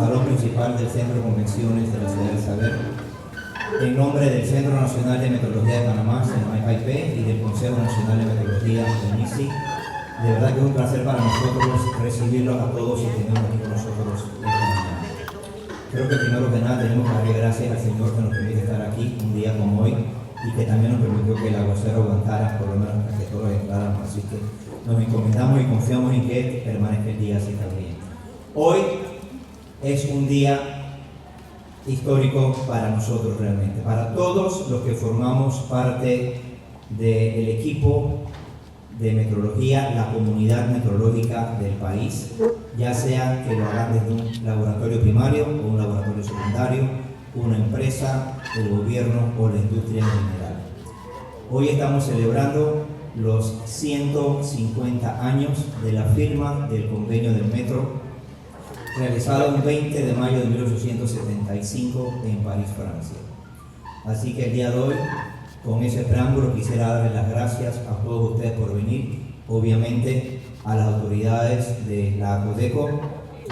salón principal del Centro de Convenciones de la Ciudad del Saber, en nombre del Centro Nacional de Meteorología de Panamá, CNMAIP, y del Consejo Nacional de Meteorología, del MISI. De verdad que es un placer para nosotros recibirlos a todos y tenerlos aquí con nosotros esta mañana. Creo que primero que nada tenemos que darle gracias al Señor que nos permite estar aquí un día como hoy y que también nos permitió que el aguacero aguantara por lo menos hasta que todos entráramos. Así que nos encomendamos y confiamos en que permanezca el día así también. Hoy es un día histórico para nosotros realmente, para todos los que formamos parte del equipo de meteorología, la comunidad meteorológica del país, ya sea que lo hagan desde un laboratorio primario o un laboratorio secundario, una empresa, el gobierno o la industria en general. Hoy estamos celebrando los 150 años de la firma del convenio del metro, realizado el 20 de mayo de 1875 en París, Francia. Así que el día de hoy, con ese preámbulo, quisiera darles las gracias a todos ustedes por venir, obviamente a las autoridades de la ACODECO,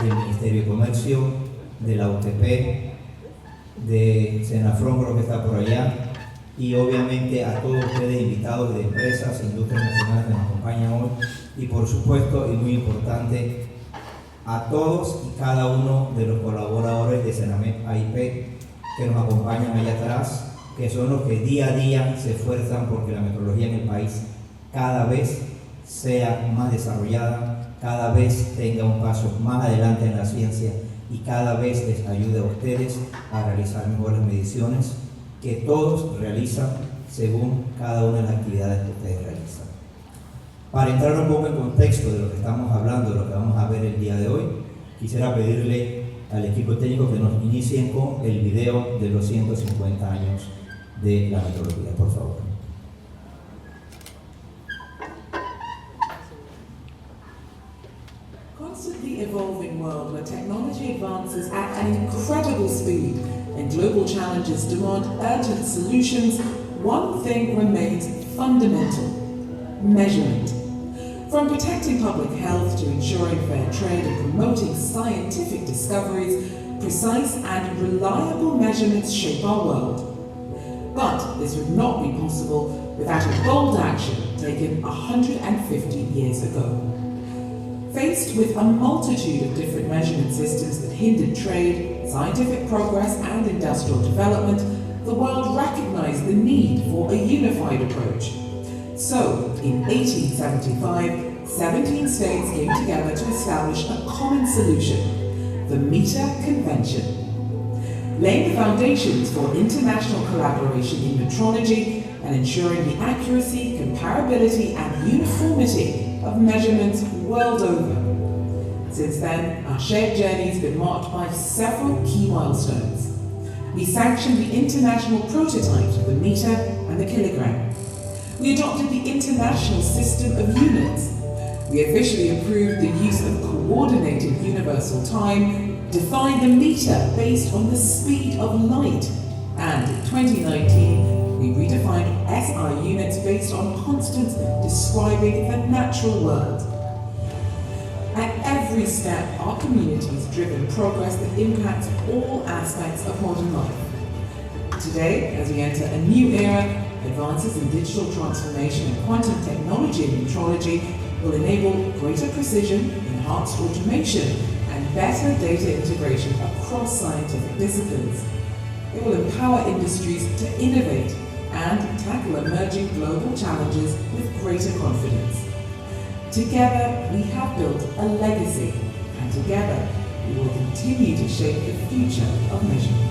del Ministerio de Comercio, de la UTP, de Senafron, creo que está por allá, y obviamente a todos ustedes invitados de empresas, industrias nacionales que nos acompañan hoy, y por supuesto, y muy importante, a todos y cada uno de los colaboradores de CNMAIP que nos acompañan allá atrás, que son los que día a día se esfuerzan porque la meteorología en el país cada vez sea más desarrollada, cada vez tenga un paso más adelante en la ciencia y cada vez les ayude a ustedes a realizar mejores mediciones que todos realizan según cada una de las actividades que ustedes realizan. Para entrar un poco en contexto de lo que estamos hablando, de lo que vamos a ver el día de hoy, quisiera pedirle al equipo técnico que nos inicien con el video de los 150 años de la meteorología, por favor. Constantly evolving world where technology advances at an incredible speed and global challenges demand urgent solutions, one thing remains fundamental: measurement. From protecting public health to ensuring fair trade and promoting scientific discoveries, precise and reliable measurements shape our world. But this would not be possible without a bold action taken 150 years ago. Faced with a multitude of different measurement systems that hindered trade, scientific progress and industrial development, the world recognized the need for a unified approach. So, in 1875, 17 states came together to establish a common solution, the Meter Convention. Laying the foundations for international collaboration in metrology and ensuring the accuracy, comparability and uniformity of measurements world over. Since then, our shared journey has been marked by several key milestones. We sanctioned the international prototypes of the meter and the kilogram. We adopted the international system of units. We officially approved the use of coordinated universal time, defined the meter based on the speed of light, and in 2019, we redefined SI units based on constants describing the natural world. At every step, our community has driven progress that impacts all aspects of modern life. Today, as we enter a new era, advances in digital transformation and quantum technology and metrology will enable greater precision, enhanced automation, and better data integration across scientific disciplines. It will empower industries to innovate and tackle emerging global challenges with greater confidence. Together, we have built a legacy, and together, we will continue to shape the future of measurement.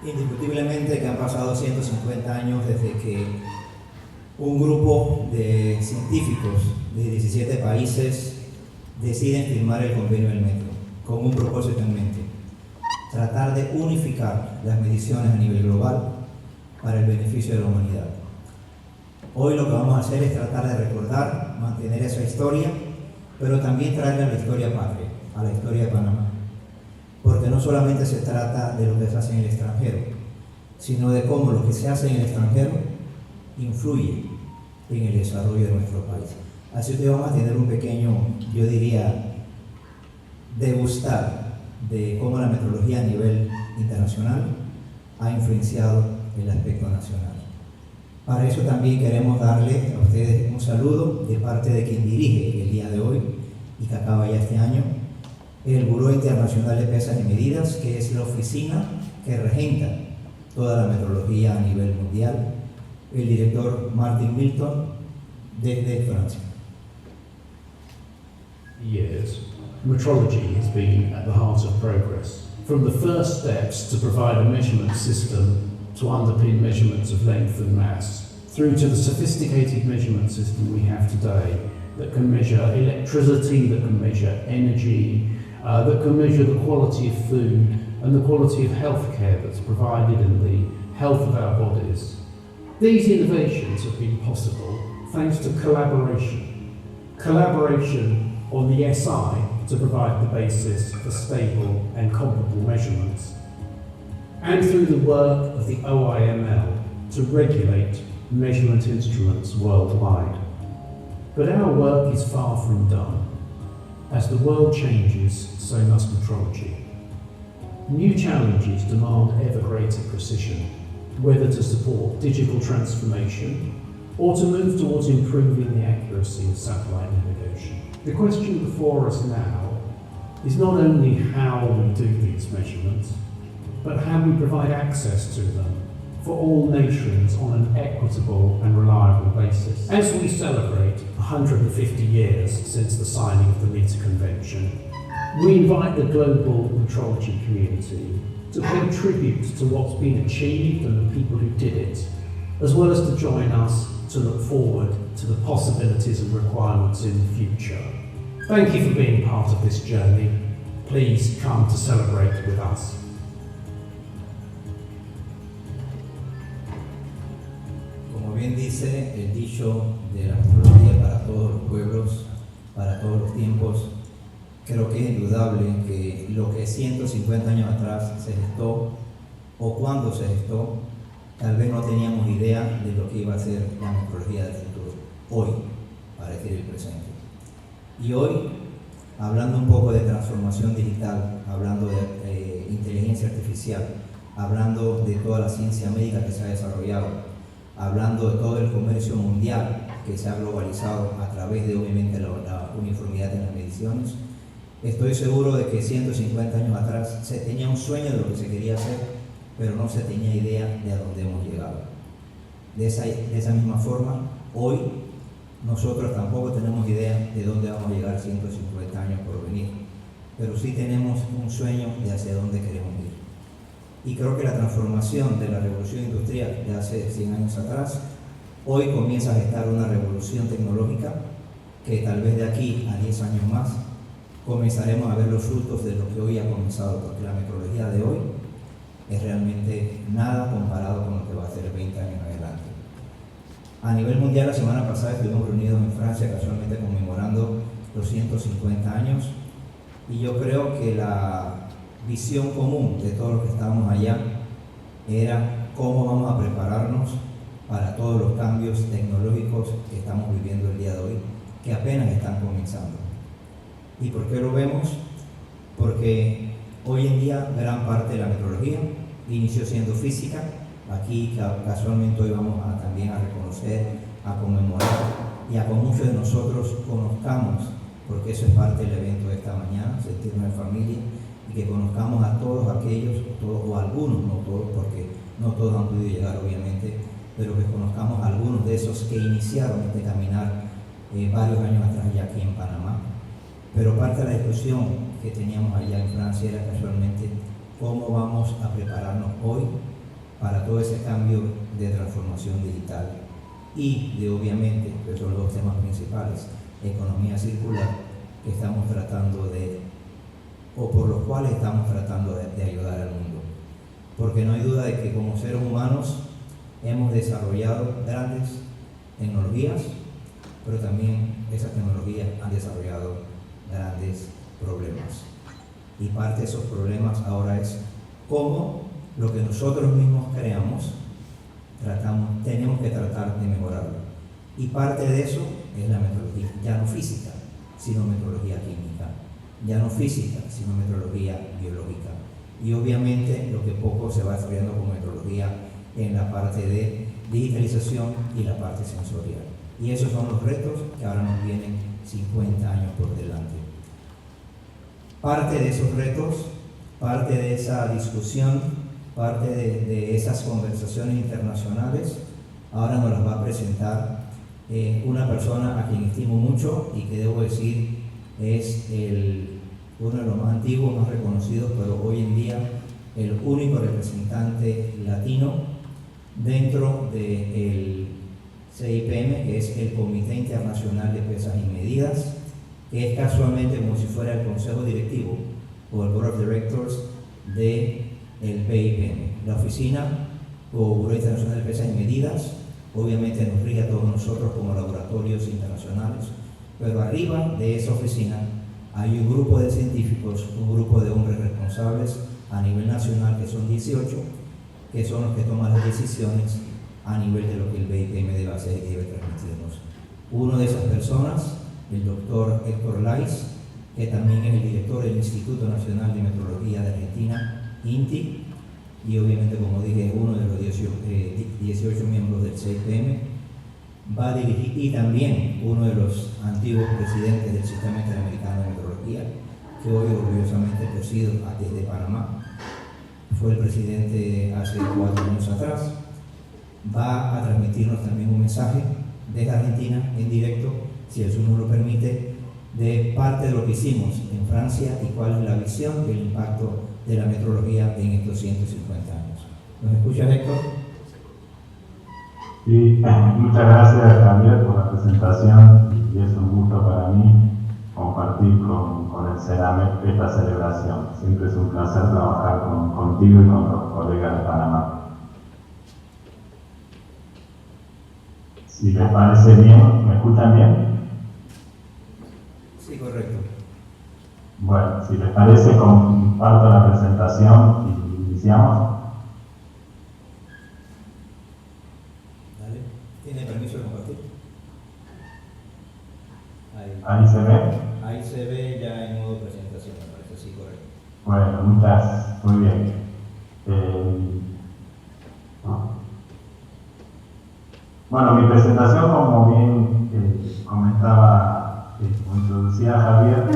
Indiscutiblemente que han pasado 150 años desde que un grupo de científicos de 17 países deciden firmar el convenio del metro, con un propósito en mente: tratar de unificar las mediciones a nivel global para el beneficio de la humanidad. Hoy lo que vamos a hacer es tratar de recordar, mantener esa historia, pero también traerle a la historia patria, a la historia de Panamá. Porque no solamente se trata de lo que se hace en el extranjero, sino de cómo lo que se hace en el extranjero influye en el desarrollo de nuestro país. Así que vamos a tener un pequeño, yo diría, degustar de cómo la metrología a nivel internacional ha influenciado el aspecto nacional. Para eso también queremos darle a ustedes un saludo de parte de quien dirige el día de hoy y que acaba ya este año, el Buró Internacional de Pesas y Medidas, que es la oficina que regenta toda la metrología a nivel mundial, el director Martin Milton desde Francia. Years, metrology has been at the heart of progress. From the first steps to provide a measurement system to underpin measurements of length and mass, through to the sophisticated measurement system we have today that can measure electricity, that can measure energy, that can measure the quality of food and the quality of healthcare that's provided in the health of our bodies. These innovations have been possible thanks to collaboration. Collaboration on the SI to provide the basis for stable and comparable measurements, and through the work of the OIML to regulate measurement instruments worldwide. But our work is far from done. As the world changes, so must metrology. New challenges demand ever greater precision, whether to support digital transformation or to move towards improving the accuracy of satellite navigation. The question before us now is not only how we do these measurements, but how we provide access to them for all nations on an equitable and reliable basis. As we celebrate 150 years since the signing of the Meter Convention, we invite the global metrology community to pay tribute to what's been achieved and the people who did it, as well as to join us to look forward to the possibilities and requirements in the future. Thank you for being part of this journey. Please come to celebrate with us. Como bien dice el dicho de la metrología para todos los pueblos, para todos los tiempos, creo que es indudable que lo que 150 años atrás se gestó o cuando se gestó, tal vez no teníamos idea de lo que iba a ser la metrología del futuro, hoy, para decir el presente. Y hoy, hablando un poco de transformación digital, hablando de inteligencia artificial, hablando de toda la ciencia médica que se ha desarrollado, hablando de todo el comercio mundial que se ha globalizado a través de, obviamente, la uniformidad en las mediciones, estoy seguro de que 150 años atrás se tenía un sueño de lo que se quería hacer, pero no se tenía idea de a dónde hemos llegado. De esa misma forma, hoy nosotros tampoco tenemos idea de dónde vamos a llegar 150 años por venir, pero sí tenemos un sueño de hacia dónde queremos ir. Y creo que la transformación de la revolución industrial de hace 100 años atrás, hoy comienza a gestar una revolución tecnológica que tal vez de aquí a 10 años más comenzaremos a ver los frutos de lo que hoy ha comenzado, porque la metrología de hoy es realmente nada comparado con lo que va a ser 20 años adelante. A nivel mundial, la semana pasada estuvimos reunidos en Francia, casualmente conmemorando los 150 años, y yo creo que la visión común de todos los que estábamos allá era cómo vamos a prepararnos para todos los cambios tecnológicos que estamos viviendo el día de hoy, que apenas están comenzando. ¿Y por qué lo vemos? Porque hoy en día gran parte de la metrología inició siendo física. Aquí casualmente hoy vamos también a reconocer, a conmemorar y a que muchos de nosotros conozcamos, porque eso es parte del evento de esta mañana, sentirnos en familia, y que conozcamos a todos aquellos, todos, o algunos, no todos, porque no todos han podido llegar obviamente, pero que conozcamos a algunos de esos que iniciaron este caminar varios años atrás ya aquí en Panamá. Pero parte de la discusión que teníamos allá en Francia era casualmente cómo vamos a prepararnos hoy para todo ese cambio de transformación digital y de, obviamente, que son los dos temas principales, economía circular, que estamos tratando de, o por los cuales estamos tratando de ayudar al mundo. Porque no hay duda de que como seres humanos hemos desarrollado grandes tecnologías, pero también esas tecnologías han desarrollado grandes problemas. Y parte de esos problemas ahora es cómo lo que nosotros mismos creamos, tenemos que tratar de mejorarlo. Y parte de eso es la metodología, ya no física, sino metodología química, ya no física, sino metodología biológica. Y obviamente lo que poco se va desarrollando como metodología en la parte de digitalización y la parte sensorial. Y esos son los retos que ahora nos vienen 50 años por delante. Parte de esos retos, parte de esa discusión, parte de esas conversaciones internacionales, ahora nos las va a presentar una persona a quien estimo mucho y que debo decir es uno de los más antiguos, más reconocidos, pero hoy en día el único representante latino dentro del CIPM, que es el Comité Internacional de Pesas y Medidas, que es casualmente como si fuera el Consejo Directivo o el Board of Directors del BIPM. La oficina o Buró Internacional de Pesas y Medidas obviamente nos rige a todos nosotros como laboratorios internacionales, pero arriba de esa oficina hay un grupo de científicos, un grupo de hombres responsables a nivel nacional, que son 18, que son los que toman las decisiones a nivel de lo que el BIPM debe hacer y debe transmitirnos. Uno de esas personas, el doctor Héctor Lais, que también es el director del Instituto Nacional de Metrología de Argentina, INTI, y obviamente, como dije, uno de los 18 miembros del CIPM, va a dirigir, y también uno de los antiguos presidentes del Sistema Interamericano de Metrología, que hoy orgullosamente presido desde Panamá, fue el presidente hace 4 años atrás, va a transmitirnos también un mensaje desde Argentina en directo, si el Zoom nos lo permite, de parte de lo que hicimos en Francia y cuál es la visión del impacto de la metrología en estos 150 años. ¿Nos escucha, Héctor? Sí, muchas gracias, Javier, por la presentación, y es un gusto para mí compartir con el CENAMET esta celebración. Siempre es un placer trabajar contigo y con los colegas de Panamá. Si les parece bien, ¿me escuchan bien? Sí, correcto. Bueno, si les parece, comparto la presentación y iniciamos. Dale. ¿Tiene permiso de compartir? Ahí se ve. Ahí se ve ya en modo presentación, me parece, sí, correcto. Bueno, muy bien. Bueno, mi presentación, como bien comentaba, como introducía Javier,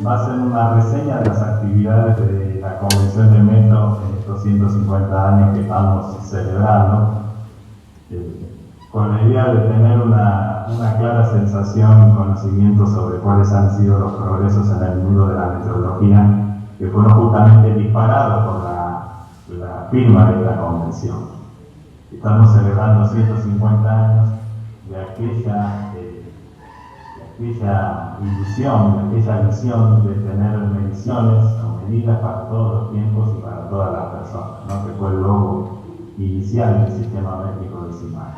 va a ser una reseña de las actividades de la Convención del Metro en estos 150 años que estamos celebrando, con la idea de tener una clara sensación y conocimiento sobre cuáles han sido los progresos en el mundo de la metrología que fueron justamente disparados por la firma de la Convención. Estamos celebrando 150 años de aquella ilusión, de aquella visión de tener mediciones o medidas para todos los tiempos y para todas las personas, ¿no? Que fue el logo inicial del sistema métrico decimal.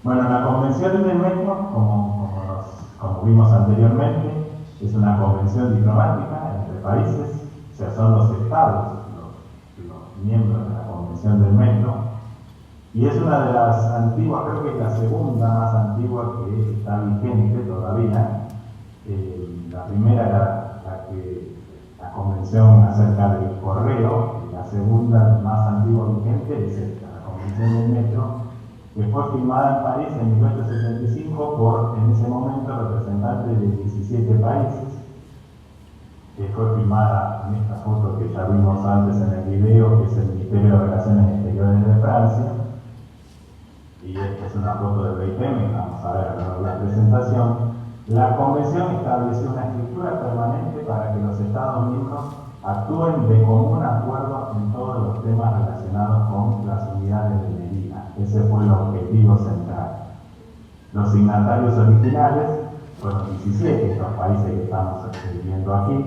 Bueno, la Convención del Metro, como vimos anteriormente, es una convención diplomática entre países, o sea, son los estados los miembros de la Convención del Metro. Y es una de las antiguas, creo que es la segunda más antigua que está vigente todavía. La primera era la convención acerca del correo, y la segunda más antigua vigente es esta, la Convención del Metro, que fue firmada en París en 1875 por, en ese momento, representantes de 17 países, que fue firmada en esta foto que ya vimos antes en el video, que es el Ministerio de Relaciones Exteriores de Francia. Y esta es una foto del BIPM, vamos a ver la presentación. La Convención estableció una estructura permanente para que los Estados miembros actúen de común acuerdo en todos los temas relacionados con las unidades de medida. Ese fue el objetivo central. Los signatarios originales fueron 17, los países que estamos viendo aquí,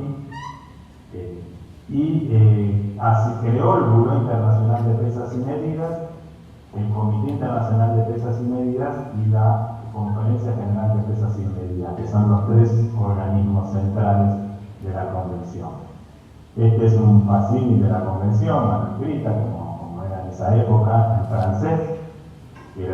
y así creó el Buró Internacional de Pesas y Medidas, el Comité Internacional de Pesas y Medidas y la Conferencia General de Pesas y Medidas, que son los tres organismos centrales de la Convención. Este es un facsímil de la Convención, manuscrita, como era en esa época, en francés, que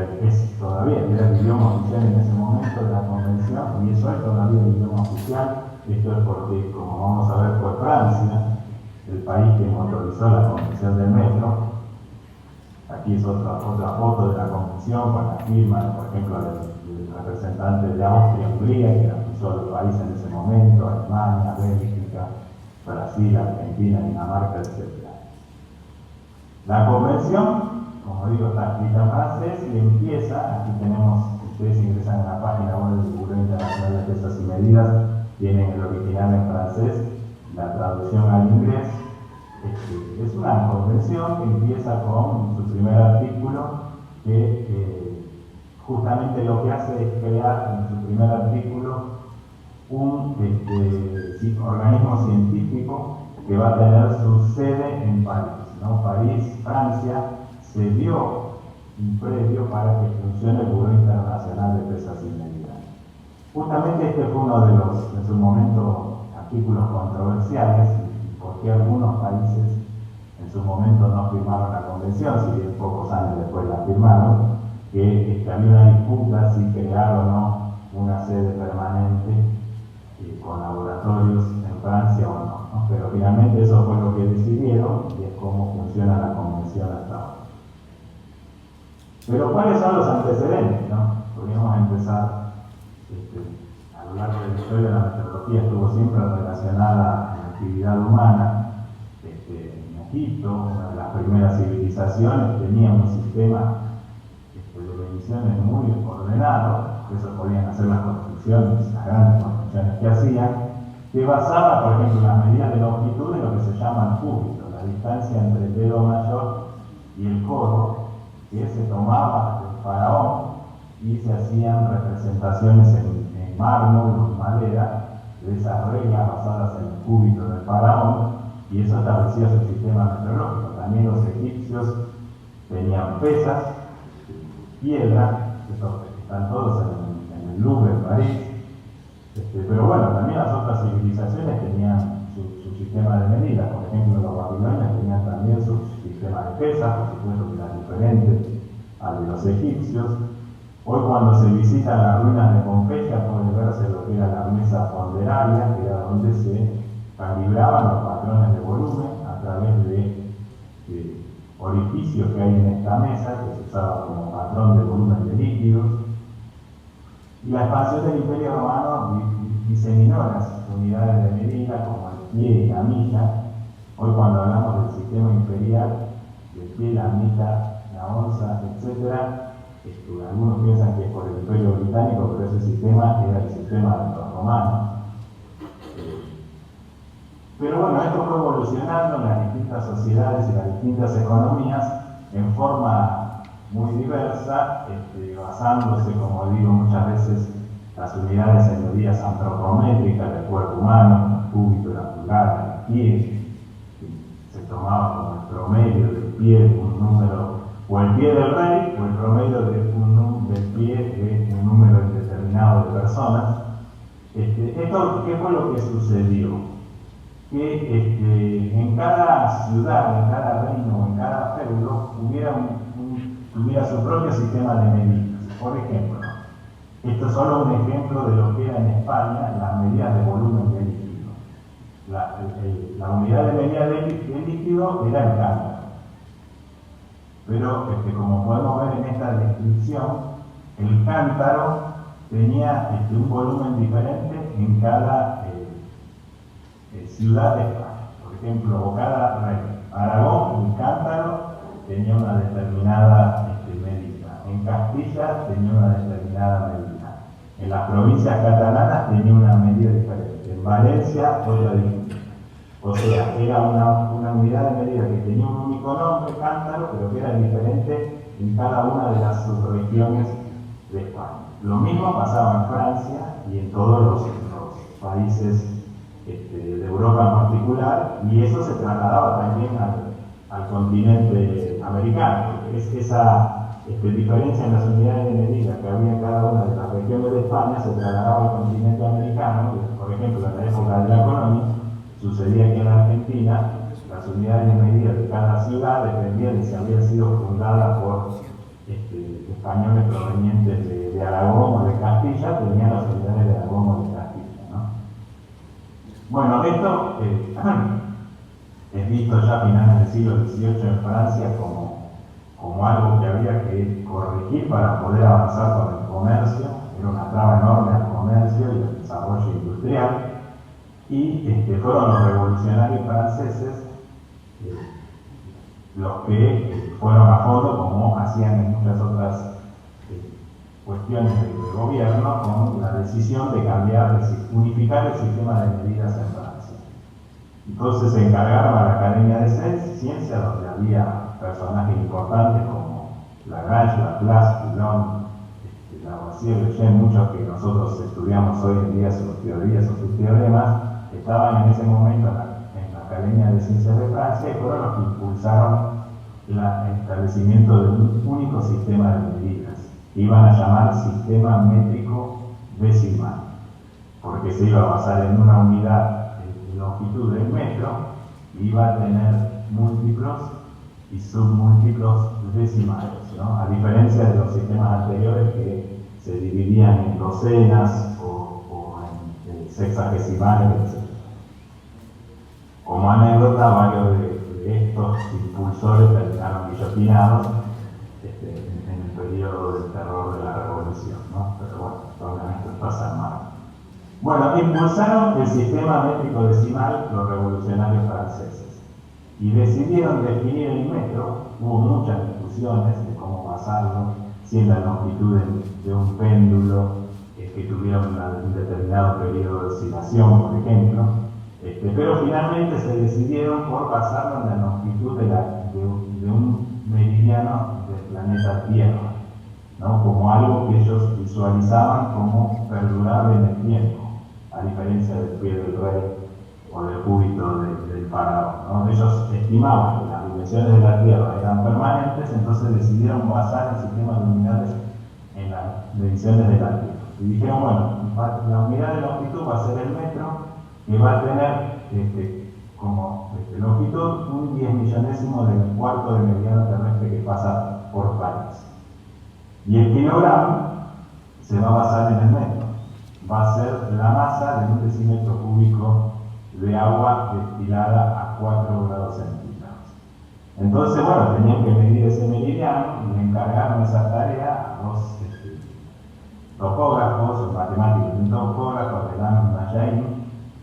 todavía era el idioma oficial en ese momento de la Convención, y eso es todavía el idioma oficial. Esto es porque, como vamos a ver, fue Francia el país que motorizó la Convención del Metro. Aquí es otra foto de la Convención con la firma, por ejemplo, del representante de Austria-Hungría, que era un solo país en ese momento, Alemania, Bélgica, Brasil, Argentina, Dinamarca, etc. La Convención, como digo, está escrita en francés y empieza, aquí tenemos, ustedes ingresan en la página web del Buró Internacional de Pesas y Medidas, tienen el original en francés, la traducción al inglés. Es una convención que empieza con su primer artículo, que justamente lo que hace es crear en su primer artículo un organismo científico que va a tener su sede en París, ¿no? París, Francia, se dio un previo para que funcione el Buró Internacional de Pesas y Medidas. Justamente este fue uno de los, en su momento, artículos controversiales, porque algunos países en su momento no firmaron la convención, si bien pocos años después la firmaron, que había una disputa si crear o no una sede permanente con laboratorios en Francia o no, pero finalmente eso fue lo que decidieron y es cómo funciona la convención hasta ahora. Pero ¿cuáles son los antecedentes? ¿No? Podríamos empezar, a lo largo de la historia la meteorología estuvo siempre relacionada a la actividad humana. En Egipto, una de las primeras civilizaciones, tenía un sistema de mediciones muy ordenado, por eso podían hacer las construcciones, las grandes construcciones que hacían, que basaba, por ejemplo, las medidas de longitud en lo que se llama el cúbito, la distancia entre el dedo mayor y el codo, que se tomaba del faraón y se hacían representaciones en mármol o en madera de esas reglas basadas en el cúbito del faraón, y eso establecía su sistema meteorológico. También los egipcios tenían pesas, piedra, que están todos en el Louvre en París, pero bueno, también las otras civilizaciones tenían su sistema de medidas. Por ejemplo, los babilonios tenían también su sistema de pesas, por supuesto que era diferente al de los egipcios. Hoy, cuando se visitan las ruinas de Pompeya, puede verse lo que era la mesa ponderaria, que era donde se calibraban los patrones de volumen a través de orificios que hay en esta mesa, que se usaba como patrón de volumen de líquidos. Y la expansión del Imperio Romano diseminó las unidades de medida, como el pie y la milla. Hoy, cuando hablamos del sistema imperial, el pie, la milla, la onza, etc., algunos piensan que es por el Imperio Británico, pero ese sistema era el sistema de los romanos. Pero bueno, esto fue evolucionando en las distintas sociedades y las distintas economías en forma muy diversa, basándose, como digo muchas veces, las unidades en medidas antropométricas del cuerpo humano, el cúbito, la pulgada, el pie. Se tomaba como el promedio del pie un número, o el pie del rey, o el promedio del pie de un número indeterminado de personas. Esto, ¿qué fue lo que sucedió? Que en cada ciudad, en cada reino, en cada feudo, tuviera su propio sistema de medidas. Por ejemplo, esto es solo un ejemplo de lo que era en España las medidas de volumen de líquido. La unidad de medida de líquido era el cántaro. Pero como podemos ver en esta descripción, el cántaro tenía un volumen diferente en cada ciudad de España. Por ejemplo, o cada reino. Aragón, el cántaro, tenía una determinada medida. En Castilla tenía una determinada medida. En las provincias catalanas tenía una medida diferente. En Valencia, otra distinta. O sea, era una unidad de medida que tenía un único nombre, cántaro, pero que era diferente en cada una de las subregiones de España. Lo mismo pasaba en Francia y en todos los países de Europa en particular, y eso se trasladaba también al continente americano, porque esa diferencia en las unidades de medida que había en cada una de las regiones de España se trasladaba al continente americano. Por ejemplo, en la época de la colonia, sucedía que en la Argentina las unidades de medida de cada ciudad dependían de si había sido fundada por españoles provenientes de Aragón o de Castilla, tenían las unidades de Aragón o de Castilla, ¿no? Bueno, esto es visto ya a finales del siglo XVIII en Francia como algo que había que corregir para poder avanzar con el comercio. Era una traba enorme al comercio y al desarrollo industrial. Y fueron los revolucionarios franceses los que fueron a fondo, como hacían en muchas otras cuestiones de gobierno, con la decisión de unificar el sistema de medidas en Francia. Entonces se encargaron a la Academia de Ciencias, donde había personajes importantes como Lagrange, Laplace, Coulomb, Lavoisier, Lejeune, muchos que nosotros estudiamos hoy en día sus teorías o sus teoremas, estaban en ese momento en la Academia de Ciencias de Francia y fueron los que impulsaron el establecimiento de un único sistema de medidas, que iban a llamar sistema métrico decimal, porque se iba a basar en una unidad de longitud del metro y iba a tener múltiplos y submúltiplos decimales, ¿no? A diferencia de los sistemas anteriores que se dividían en docenas o en sexagesimales, etc. Como anécdota, varios de estos impulsores terminaron guillotinados en el periodo del terror de la Revolución, ¿no? Pero bueno, obviamente pasa mal. Bueno, impulsaron el sistema métrico decimal los revolucionarios franceses y decidieron definir el metro. Hubo muchas discusiones de cómo basarlo, si en la longitud de un péndulo que tuviera un determinado periodo de oscilación, por ejemplo, pero finalmente se decidieron por basarlo en la longitud de un meridiano del planeta Tierra, ¿no? Como algo que ellos visualizaban como perdurable en el tiempo, a diferencia del pie del rey o del cúbito del faraón, ¿no? Ellos estimaban que las dimensiones de la Tierra eran permanentes, entonces decidieron basar el sistema de unidades en las mediciones de la Tierra. Y dijeron, bueno, la unidad de longitud va a ser el metro, que va a tener como longitud un 10 millonésimo del cuarto de mediano terrestre que pasa por París. Y el kilogramo se va a basar en el metro. Va a ser la masa de un decímetro cúbico de agua destilada a 4 grados centígrados. Entonces, bueno, tenían que medir ese meridiano y le encargaron esa tarea a dos topógrafos, matemáticos y topógrafos de Lamb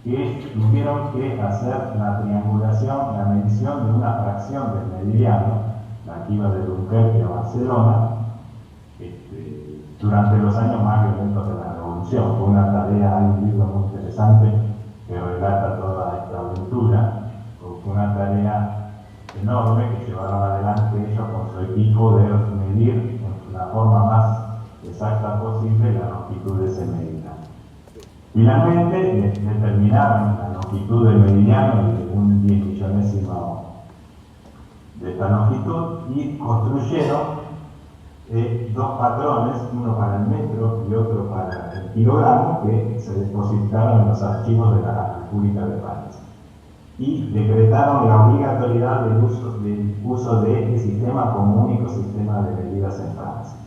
y que tuvieron que hacer la triangulación, la medición de una fracción del meridiano, la que iba de Dunkerque a Barcelona, durante los años más violentos de la Revolución. Fue una tarea, hay un libro muy interesante que relata toda esta aventura. Fue una tarea enorme que llevaron adelante ellos con su equipo de medir en la forma más exacta posible la longitud de ese meridiano. Finalmente determinaron la longitud del meridiano de un 10 millonésimo de esta longitud y construyeron dos patrones, uno para el metro y otro para el kilogramo, que se depositaron en los archivos de la República de París. Y decretaron la obligatoriedad del uso de este sistema como único sistema de medidas en Francia.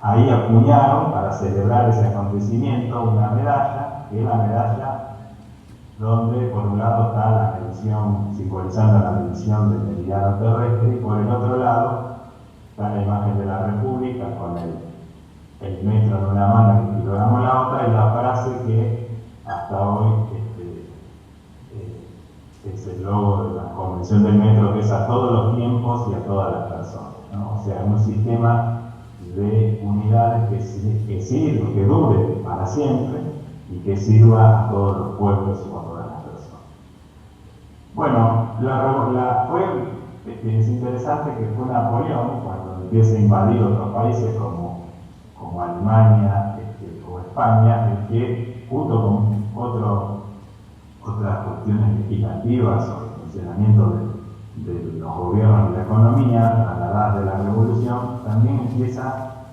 Ahí acuñaron, para celebrar ese acontecimiento, una medalla, que es la medalla donde por un lado está la medición, simbolizando la medición del meridiano terrestre, y por el otro lado está la imagen de la República con el metro en una mano y el kilogramo en la otra, y la frase que hasta hoy es el logo de la Convención del Metro, que es a todos los tiempos y a todas las personas, ¿no? O sea, un sistema de unidades que sirva, que dure para siempre y que sirva a todos los pueblos y a todas las personas. Bueno, es interesante que fue Napoleón, cuando empieza a invadir otros países como Alemania o España, el que junto con otras cuestiones legislativas o el funcionamiento de los gobiernos y la economía, a la edad de la revolución, también empieza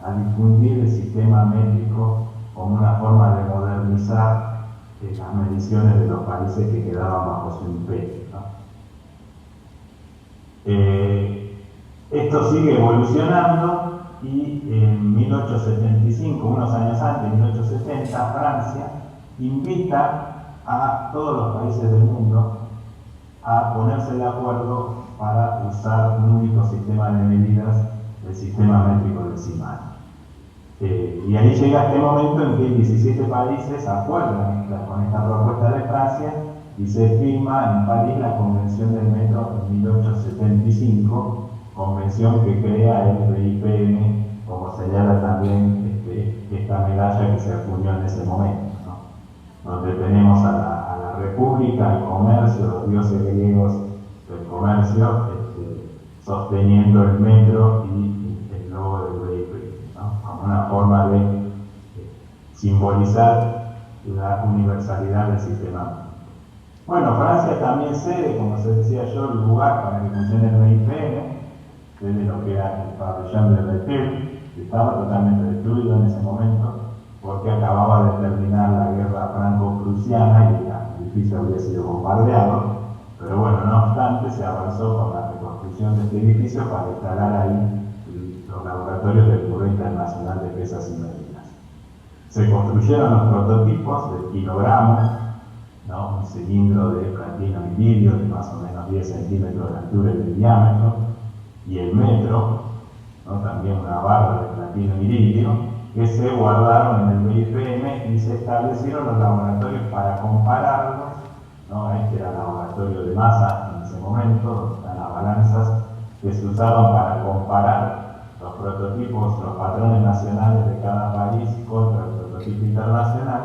a difundir el sistema métrico como una forma de modernizar las mediciones de los países que quedaban bajo su imperio, ¿no? Esto sigue evolucionando y en 1875, unos años antes, en 1870, Francia invita a todos los países del mundo a ponerse de acuerdo para usar un único sistema de medidas, el sistema métrico decimal. Y ahí llega este momento en que 17 países acuerdan con esta propuesta de Francia y se firma en París la Convención del Metro en 1875, convención que crea el BIPM, como señala también esta medalla que se acuñó en ese momento, ¿no? Donde tenemos a la República, el comercio, los dioses griegos del comercio, sosteniendo el metro y el logo del BIPM, ¿no? Como una forma de simbolizar la universalidad del sistema. Bueno, Francia también cede, como se decía yo, el lugar para que funcione el BIPM, desde lo que era el pabellón de Berthier, que estaba totalmente destruido en ese momento, porque acababa de terminar la guerra franco-prusiana y el edificio había sido bombardeado. Pero bueno, no obstante, se avanzó con la reconstrucción de este edificio para instalar ahí los laboratorios del Bureau Internacional de Pesas y Medidas. Se construyeron los prototipos del kilogramo, ¿no? Un cilindro de platino y vidrio de más o menos 10 centímetros de altura y de diámetro, y el metro, ¿no? También una barra de platino y vidrio, que se guardaron en el BIPM y se establecieron los laboratorios para compararlos, ¿no? Este era el laboratorio de masa en ese momento, donde están las balanzas que se usaban para comparar los prototipos, los patrones nacionales de cada país contra el prototipo internacional.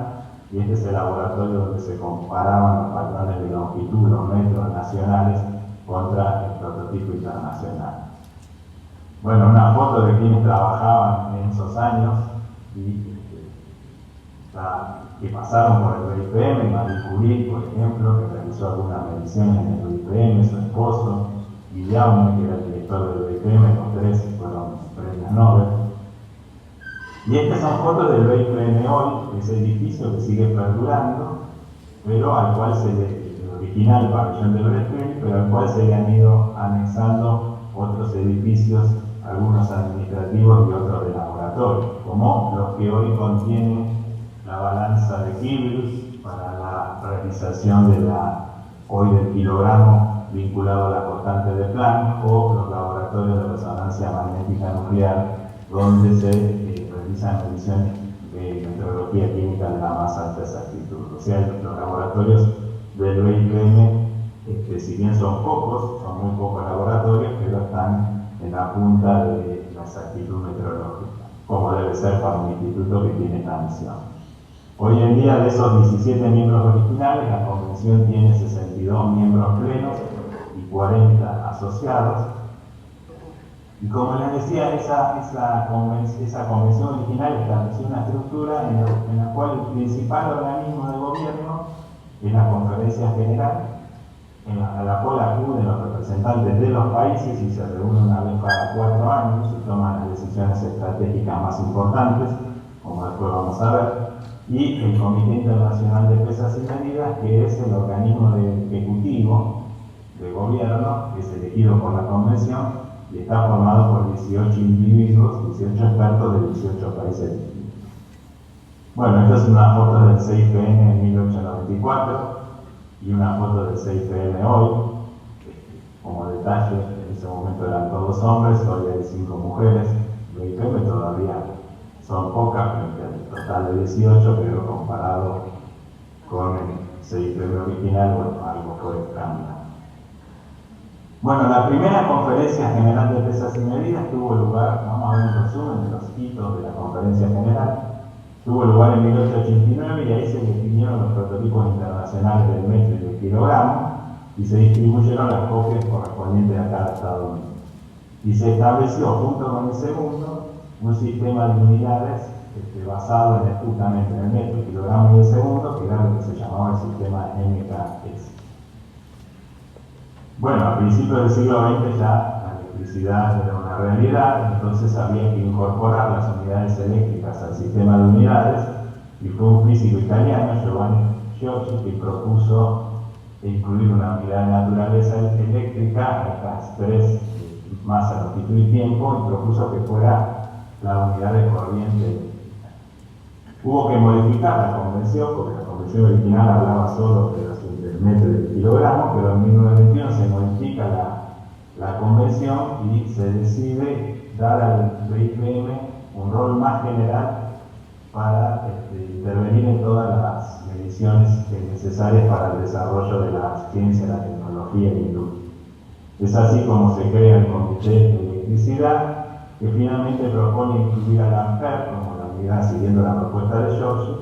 Y este es el laboratorio donde se comparaban los patrones de longitud, los metros nacionales contra el prototipo internacional. Bueno, una foto de quienes trabajaban en esos años y que pasaron por el BIPM, Marie Curie, por ejemplo, que realizó algunas mediciones en el BIPM, su esposo, Guillaume, que era el director del BIPM, los tres fueron premios Nobel. Y estas son fotos del BIPM hoy, ese edificio que sigue perdurando, pero al cual el original pabellón de Berthier, pero al cual se le han ido anexando otros edificios, algunos administrativos y otros de laboratorio, como los que hoy contienen la balanza de Kibbles para la realización del kilogramo vinculado a la constante de Planck, o los laboratorios de resonancia magnética nuclear, donde se realizan mediciones de metrología química de la más alta exactitud. O sea, los laboratorios del BIPM, si bien son pocos, son muy pocos laboratorios, pero están en la punta de la exactitud meteorológica, como debe ser para un instituto que tiene esta misión. Hoy en día, de esos 17 miembros originales, la convención tiene 62 miembros plenos y 40 asociados. Y como les decía, esa convención original estableció una estructura en la cual el principal organismo de gobierno es la Conferencia General, a la cual acuden los representantes de los países y se reúnen una vez cada 4 años y toman las decisiones estratégicas más importantes, como después vamos a ver, y el Comité Internacional de Pesas y Medidas, que es el organismo ejecutivo de gobierno, que es elegido por la Convención y está formado por 18 individuos, 18 expertos de 18 países distintos. Bueno, esta es una foto del CIPN en 1894 y una foto del CIPN hoy. Como detalle, en ese momento eran todos hombres, hoy hay 5 mujeres. El IPM todavía son pocas, frente al total de 18, pero comparado con el CIPM original, bueno, algo fue cambiando. Bueno, la primera conferencia general de pesas y medidas tuvo lugar, vamos a ver un resumen de los hitos de la conferencia general, tuvo lugar en 1889 y ahí se definieron los prototipos internacionales del metro y del kilogramo y se distribuyeron las copias correspondientes a cada Estado miembro. Y se estableció, junto con el segundo, un sistema de unidades basado justamente en el metro, el kilogramo y el segundo, que era lo que se llamaba el sistema MKS. Bueno, a principios del siglo XX ya la electricidad era una realidad, entonces había que incorporar las unidades eléctricas al sistema de unidades, y fue un físico italiano, Giovanni Giorgi, que propuso incluir una unidad de naturaleza eléctrica, estas tres, masa, longitud y tiempo, y propuso que fuera la unidad de corriente eléctrica. Hubo que modificar la convención, porque la convención original hablaba solo del metro y del kilogramo, pero en 1921 se modifica la convención y se decide dar al BIPM un rol más general para intervenir en todas las mediciones necesarias para el desarrollo de la ciencia, la tecnología y la industria. Es así como se crea el Comité de Electricidad, que finalmente propone incluir al ampere como la unidad siguiendo la propuesta de Giorgi.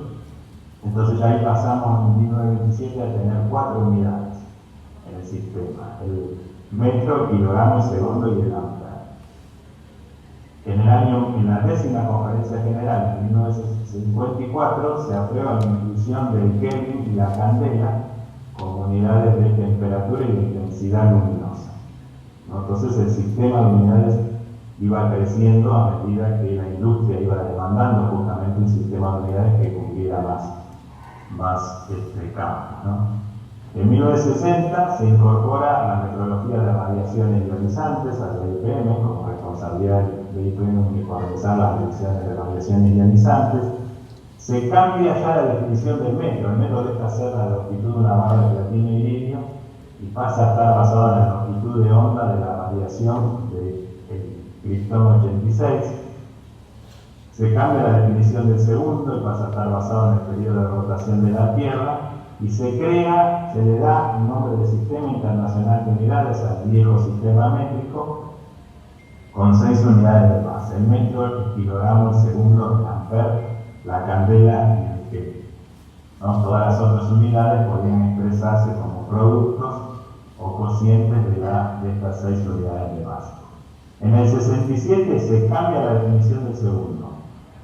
Entonces ya ahí pasamos en 1927 a tener 4 unidades en el sistema: el metro, el kilogramo, el segundo y el ampere. En la 10ª Conferencia General de 1954 se aprueba la inclusión del Kelvin y la candela como unidades de temperatura y de intensidad luminosa, ¿no? Entonces el sistema de unidades iba creciendo a medida que la industria iba demandando justamente un sistema de unidades que cumpliera más campos, ¿no? En 1960 se incorpora la metrología de radiaciones ionizantes al BIPM como responsabilidad del BIPM uniformizar las mediciones de radiaciones ionizantes. Se cambia ya la definición del metro. El metro deja de ser la longitud de una barra de platino y iridio y pasa a estar basado en la longitud de onda de la radiación del Krypton 86. Se cambia la definición del segundo y pasa a estar basado en el periodo de rotación de la Tierra, y se le da un nombre de Sistema Internacional de Unidades al viejo sistema métrico, con 6 unidades de base: el metro, el kilogramo, el segundo, el ampere, la candela y el Kelvin, ¿no? Todas las otras unidades podían expresarse como productos o cocientes de estas 6 unidades de base. En el 67 se cambia la definición del segundo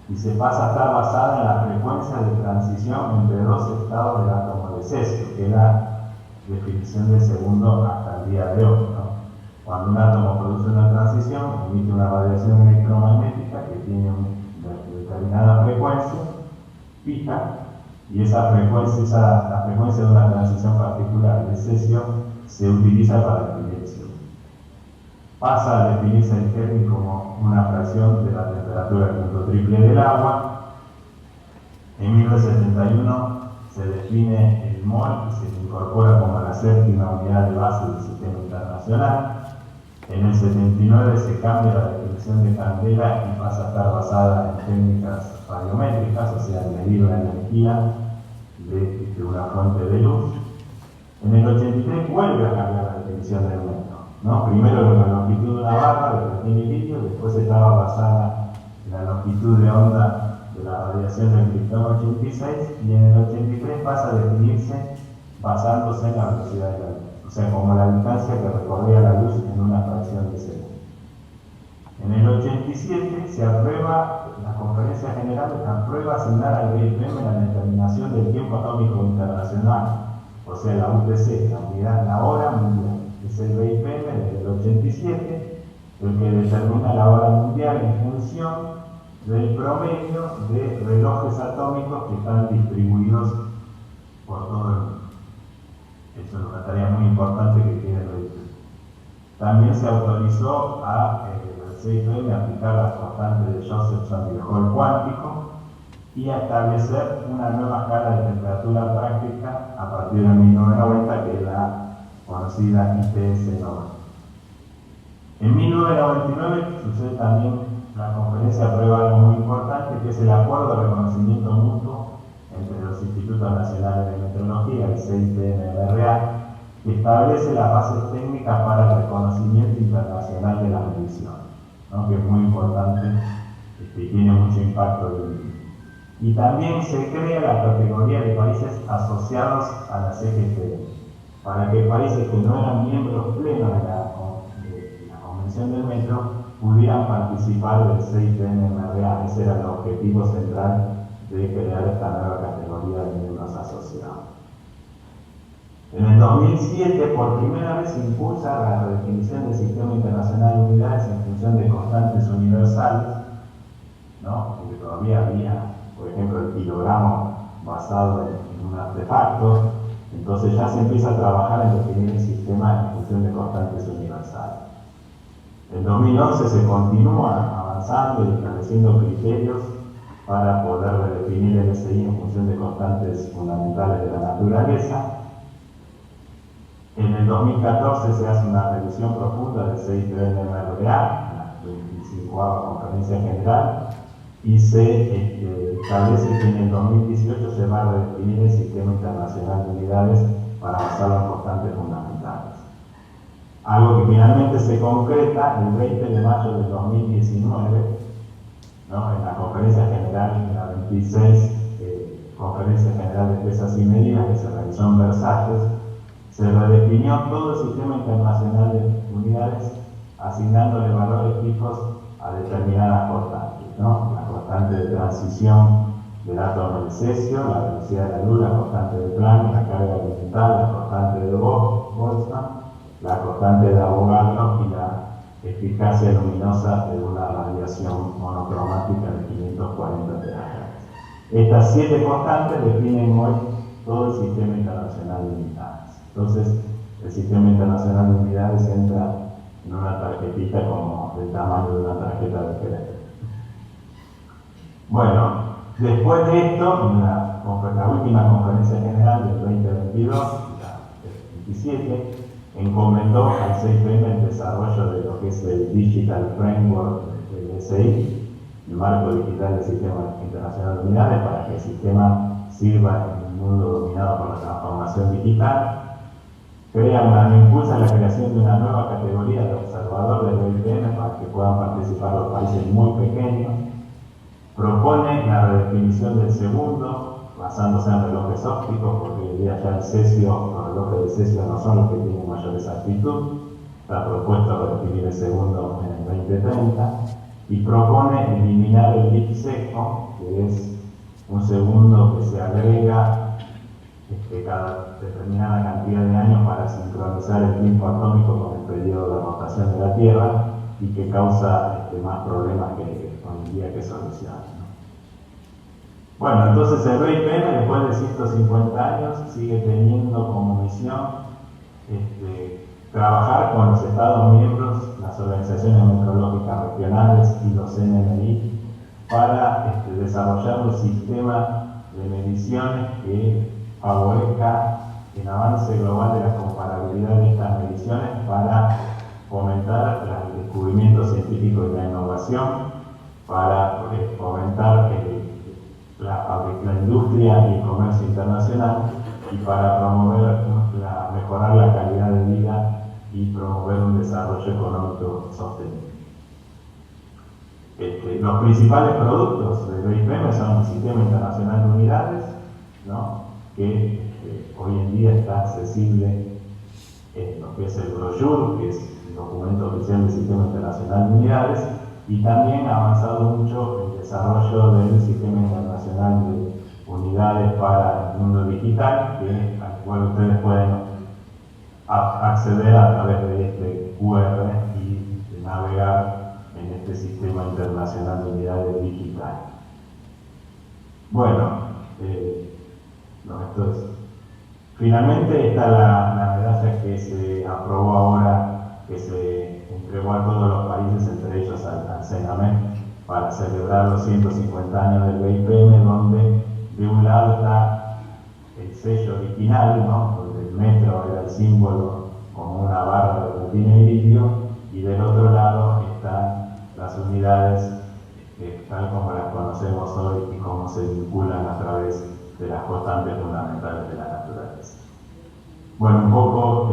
y se pasa a estar basada en la frecuencia de transición entre 2 estados del átomo de cesio, que es la definición del segundo hasta el día de hoy, ¿no? Cuando un átomo produce una transición, emite una radiación electromagnética que tiene una determinada frecuencia fija, y esa frecuencia, la frecuencia de una transición particular de cesio se utiliza para la dirección. Pasa a definirse el Kelvin como una fracción de la temperatura del punto triple del agua. En 1971 se define el mol y se incorpora como la 7ª unidad de base del sistema internacional. En el 79 se cambia la definición de candela y pasa a estar basada en técnicas radiométricas, o sea, medir la energía de una fuente de luz. En el 83 vuelve a cambiar la definición del metro, ¿no? Primero la longitud de una barra de platino y litio, después estaba basada en la longitud de onda de la radiación del Krypton 86, y en el 83 pasa a definirse basándose en la velocidad de la luz, o sea, como la distancia que recorría la luz en una fracción de segundo. En el 87 se aprueba, la Conferencia General aprueba asignar al BIPM la determinación del tiempo atómico internacional, o sea, la UTC, la unidad, la hora mundial. Es el BIPM desde el 87 el que determina la hora mundial en función del promedio de relojes atómicos que están distribuidos por todo el mundo. Eso es una tarea muy importante que tiene el BIPM. También se autorizó al CIPM a aplicar las constantes de Josephson y el Hall cuántico y a establecer una nueva escala de temperatura práctica a partir de 1990, que es la conocida IPS-90. En 1999 sucede también la conferencia aprueba algo muy importante, que es el acuerdo de reconocimiento mutuo entre los Institutos Nacionales de Metrología, el CIPM-MRA, que establece las bases técnicas para el reconocimiento internacional de la medición, ¿no? Que es muy importante y tiene mucho impacto hoy en día. Y también se crea la categoría de países asociados a la CGT, para que países que no eran miembros plenos de la Convención del Metro pudieran participar del CIPM-MRA. Ese era el objetivo central de crear esta nueva categoría de miembros asociados. En el 2007, por primera vez, se impulsa la redefinición del Sistema Internacional de Unidades en función de constantes universales, ¿no? Porque todavía había, por ejemplo, el kilogramo basado en un artefacto. Entonces ya se empieza a trabajar en definir el sistema en función de constantes universales. En 2011 se continúa avanzando y estableciendo criterios para poder redefinir el SI en función de constantes fundamentales de la naturaleza. En el 2014 se hace una revisión profunda del 6.3 de MRA, en la 25ª Conferencia General, y se establece que en el 2018 se va a redefinir el Sistema Internacional de Unidades para basarlo en constantes fundamentales. Algo que finalmente se concreta el 20 de mayo del 2019, ¿no? En la Conferencia General, en la 26 Conferencia General de Pesas y Medidas que se realizó en Versalles, se redefinió todo el Sistema Internacional de Unidades asignándole valores fijos a determinadas constantes, ¿no? La constante de transición del átomo del cesio, la velocidad de la luz, la constante de Planck, la carga elemental, la constante de Boltzmann, la constante de Avogadro y la eficacia luminosa de una radiación monocromática de 540 TeV. Estas 7 constantes definen hoy todo el Sistema Internacional de Unidades. Entonces, el Sistema Internacional de Unidades entra en una tarjetita como del tamaño de una tarjeta de crédito. Bueno, después de esto, en la última Conferencia General del 2022, la 27, encomendó al CIPM el desarrollo de lo que es el Digital Framework del SI, el marco digital del Sistema Internacional de Unidades, para que el sistema sirva en un mundo dominado por la transformación digital. Impulsa la creación de una nueva categoría de observador del BIPM para que puedan participar los países muy pequeños. Propone la redefinición del segundo, basándose en relojes ópticos, porque hoy día ya los relojes de cesio no son los que tienen mayor exactitud. Está propuesto redefinir el segundo en el 2030. Y propone eliminar el bit seco, que es un segundo que se agrega cada determinada cantidad de años para sincronizar el tiempo atómico con el periodo de rotación de la Tierra y que causa más problemas que hoy en día que soluciona, ¿no? Bueno, entonces el BIPM, después de 150 años, sigue teniendo como misión trabajar con los Estados miembros, las organizaciones meteorológicas regionales y los NMI para desarrollar un sistema de mediciones que favorezca el avance global de la comparabilidad de estas mediciones para fomentar el descubrimiento científico y la innovación, para fomentar la industria y el comercio internacional y para promover, mejorar la calidad de vida y promover un desarrollo económico sostenible. Los principales productos del BIPM son el Sistema Internacional de Unidades, ¿no? Que hoy en día está accesible en lo que es el brochure, que es el documento oficial del Sistema Internacional de Unidades, y también ha avanzado mucho el desarrollo del Sistema Internacional de Unidades para el mundo digital, al cual ustedes pueden acceder a través de este QR y navegar en este Sistema Internacional de Unidades digital. Bueno, esto es. Finalmente está la medalla que se aprobó ahora, que se entregó a todos los países, entre ellos al CENAMEC, para celebrar los 150 años del BIPM, donde de un lado está el sello original, ¿no? Donde el metro era el símbolo como una barra de platino y litio, y del otro lado están las unidades tal como las conocemos hoy y cómo se vinculan a través de las constantes fundamentales de la naturaleza. Bueno, un poco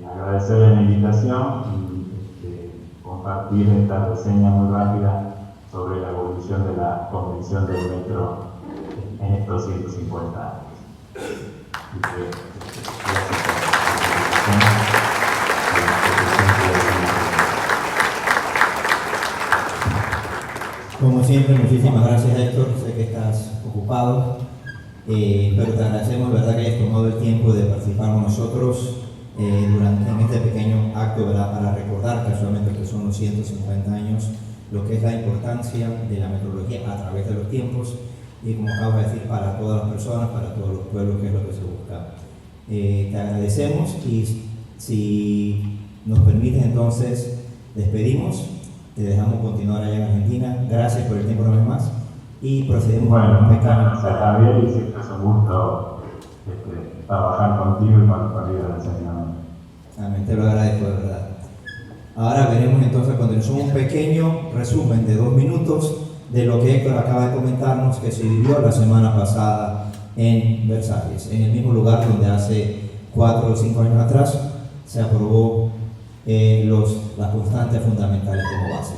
agradecerle la invitación y compartir esta reseña muy rápida sobre la evolución de la Convención del Metro en estos 150 años. Como siempre, muchísimas gracias, Héctor. Sé que estás ocupado. Pero te agradecemos, ¿verdad?, que hayas tomado el tiempo de participar con nosotros en este pequeño acto, ¿verdad?, para recordar casualmente que son los 150 años, lo que es la importancia de la metrología a través de los tiempos y, como acabo de decir, para todas las personas, para todos los pueblos, que es lo que se busca. Te agradecemos y si nos permites entonces despedimos, te dejamos continuar allá en Argentina. Gracias por el tiempo una vez más y procedemos. Bueno, muchas gracias, Javier, y siempre es un gusto trabajar contigo y con los colegas del enseñamiento. Amén, te lo agradezco de verdad. Ahora veremos entonces a continuación un pequeño resumen de 2 minutos de lo que Héctor acaba de comentarnos, que se vivió la semana pasada en Versalles, en el mismo lugar donde hace 4 o 5 años atrás se aprobó las constantes fundamentales como base.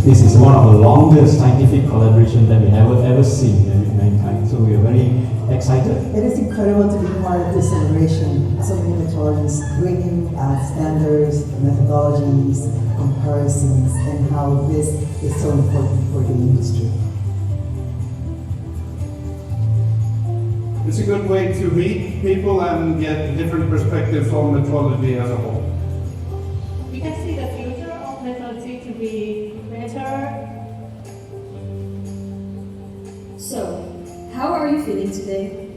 This is one of the longest scientific collaborations that we have ever seen in mankind, so we are very excited. It is incredible to be part of this celebration. So many metrologists bringing standards, methodologies, comparisons, and how this is so important for the industry. It's a good way to meet people and get different perspectives on metrology as a whole. We can see the future of metrology to be better. So, how are you feeling today?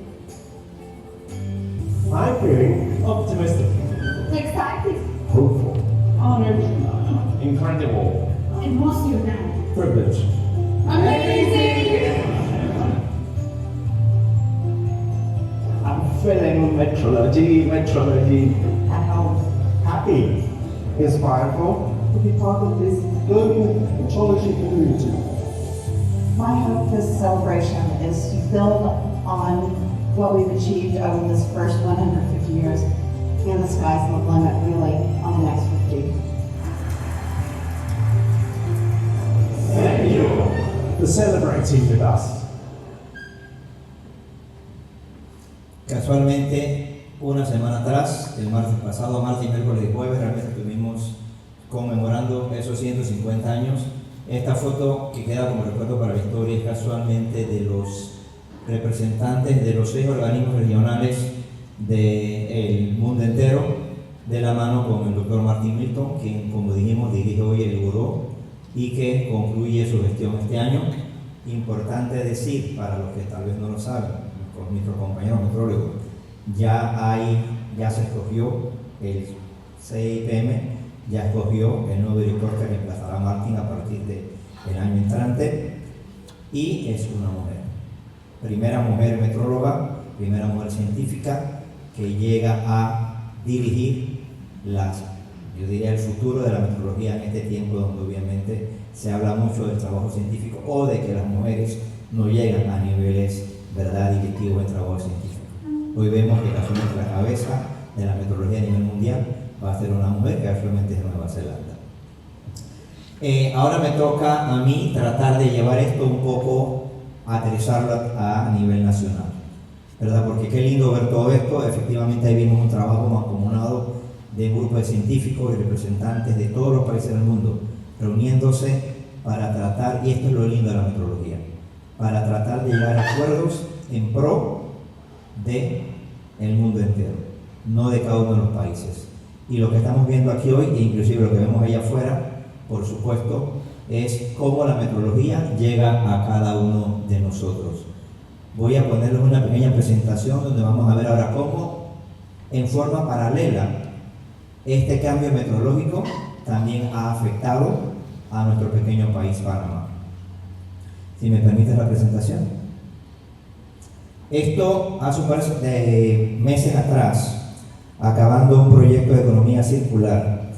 I'm feeling optimistic, Excited, hopeful, honored, incredible, emotional, privileged. amazing! I'm feeling metrology, At home, happy. Inspireful. to be part of this Global metrology community. My hope for this celebration is to build on what we've achieved over this first 150 years, and the sky's the limit really on the next 50. Thank you for celebrating with us. Casualmente, una semana atrás, el pasado martes, miércoles y jueves, realmente estuvimos conmemorando esos 150 años. Esta foto que queda como recuerdo para la historia es casualmente de los representantes de los 6 organismos regionales del mundo entero, de la mano con el doctor Martin Milton, quien, como dijimos, dirige hoy el Eudó y que concluye su gestión este año. Importante decir, para los que tal vez no lo saben, con nuestros compañeros metrólogos, ya se escogió el CIPM, ya escogió el nuevo director que reemplazará a Martin a partir del año entrante, y es una mujer. Primera mujer metróloga, primera mujer científica que llega a dirigir yo diría el futuro de la metrología en este tiempo donde obviamente se habla mucho del trabajo científico o de que las mujeres no llegan a niveles, ¿verdad?, directivos de trabajo científico. Hoy vemos que casualmente la cabeza de la metrología a nivel mundial va a ser una mujer que actualmente es de Nueva Zelanda. Ahora me toca a mí tratar de llevar esto un poco, aterrizarlo a nivel nacional, ¿verdad? Porque qué lindo ver todo esto. Efectivamente ahí vimos un trabajo mancomunado de un grupo de científicos y representantes de todos los países del mundo reuniéndose para tratar, y esto es lo lindo de la metrología, para tratar de llegar a acuerdos en pro de el mundo entero, no de cada uno de los países. Y lo que estamos viendo aquí hoy, e inclusive lo que vemos allá afuera, por supuesto, es cómo la metrología llega a cada uno de nosotros. Voy a ponerles una pequeña presentación donde vamos a ver ahora cómo, en forma paralela, este cambio meteorológico también ha afectado a nuestro pequeño país, Panamá. Si me permites la presentación. Esto hace un par de meses atrás, acabando un proyecto de economía circular,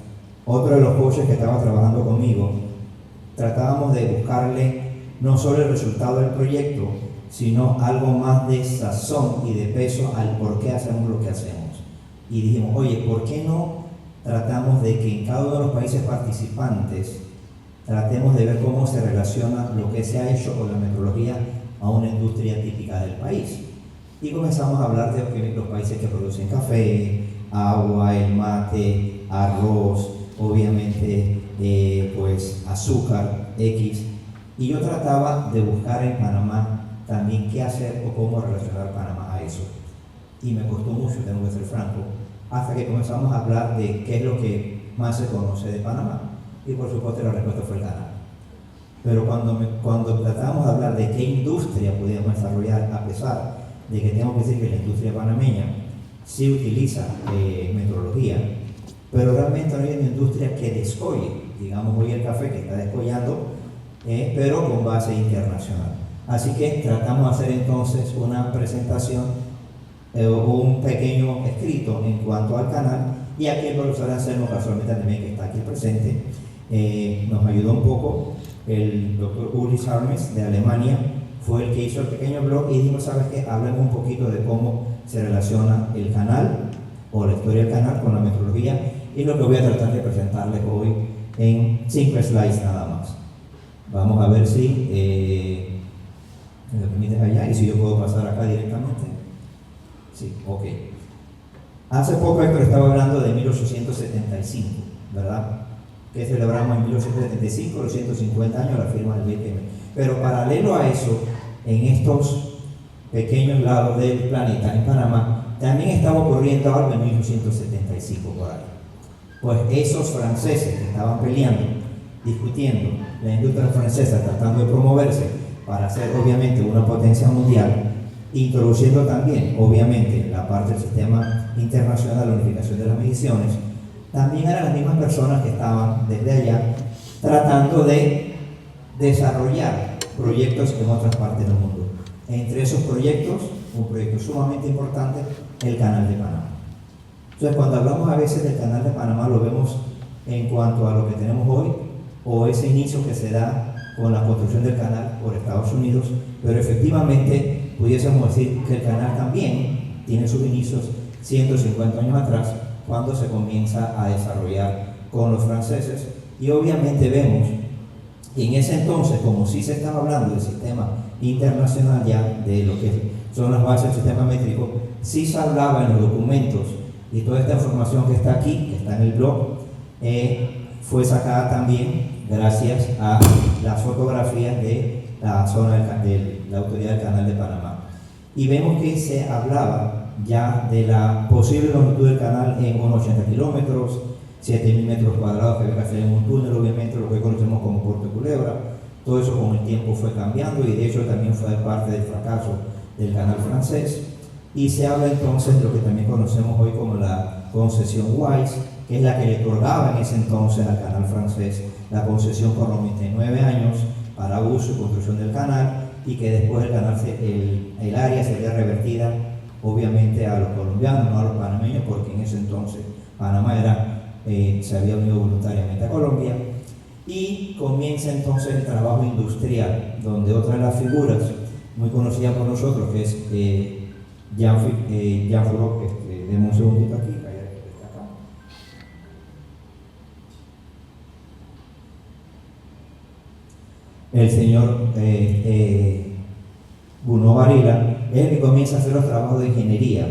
otro de los coaches que estaba trabajando conmigo, tratábamos de buscarle no solo el resultado del proyecto, sino algo más de sazón y de peso al por qué hacemos lo que hacemos. Y dijimos, oye, ¿por qué no tratamos de que en cada uno de los países participantes tratemos de ver cómo se relaciona lo que se ha hecho con la metrología a una industria típica del país? Y comenzamos a hablar de los países que producen café, agua, el mate, arroz, obviamente pues azúcar, X. Y yo trataba de buscar en Panamá también qué hacer o cómo relacionar Panamá a eso. Y me costó mucho, tengo que ser franco, hasta que comenzamos a hablar de qué es lo que más se conoce de Panamá. Y por supuesto la respuesta fue el canal. Pero cuando tratamos de hablar de qué industria podíamos desarrollar, a pesar de que tengo que decir que la industria panameña sí utiliza metrología, pero realmente no hay una industria que descolle, digamos hoy el café que está descollando, pero con base internacional. Así que tratamos de hacer entonces una presentación o un pequeño escrito en cuanto al canal, y aquí el profesor Anselmo, casualmente también que está aquí presente, nos ayudó un poco. El doctor Ulrich Harmes de Alemania fue el que hizo el pequeño blog y dijo, ¿sabes qué? Hablemos un poquito de cómo se relaciona el canal o la historia del canal con la metrología, y lo que voy a tratar de presentarles hoy en 5 slides nada más. Vamos a ver si me lo permites allá y si yo puedo pasar acá directamente. Sí, ok. Hace poco Héctor estaba hablando de 1875, ¿verdad? Que celebramos en 1875 los 150 años de la firma del BPM. Pero paralelo a eso, en estos pequeños lados del planeta, en Panamá, también estaba ocurriendo algo en 1875 por ahí. Pues esos franceses que estaban peleando, discutiendo, la industria francesa tratando de promoverse para ser obviamente una potencia mundial, introduciendo también obviamente la parte del sistema internacional de unificación de las mediciones, también eran las mismas personas que estaban desde allá tratando de desarrollar proyectos en otras partes del mundo. Entre esos proyectos, un proyecto sumamente importante, el Canal de Panamá. Entonces, cuando hablamos a veces del Canal de Panamá, lo vemos en cuanto a lo que tenemos hoy, o ese inicio que se da con la construcción del canal por Estados Unidos, pero efectivamente pudiésemos decir que el canal también tiene sus inicios 150 años atrás, cuando se comienza a desarrollar con los franceses, y obviamente vemos que en ese entonces, como sí se estaba hablando del sistema internacional ya, de lo que son las bases del sistema métrico, sí se hablaba en los documentos, y toda esta información que está aquí, que está en el blog, fue sacada también gracias a las fotografías de la zona de la Autoridad del Canal de Panamá. Y vemos que se hablaba ya de la posible longitud del canal en unos 80 kilómetros, 7.000 metros cuadrados que había que hacer en un túnel, obviamente lo que conocemos como Puerto Culebra. Todo eso con el tiempo fue cambiando, y de hecho también fue parte del fracaso del canal francés. Y se habla entonces de lo que también conocemos hoy como la concesión Wise, que es la que le otorgaba en ese entonces al canal francés la concesión por 99 años para uso y construcción del canal, y que después el canal, el área sería revertida obviamente a los colombianos, no a los panameños, porque en ese entonces Panamá se había unido voluntariamente a Colombia. Y comienza entonces el trabajo industrial, donde otra de las figuras muy conocida por nosotros, que es Jean Fourot, demos un segundito aquí, el señor Bruno Varela, es el que comienza a hacer los trabajos de ingeniería,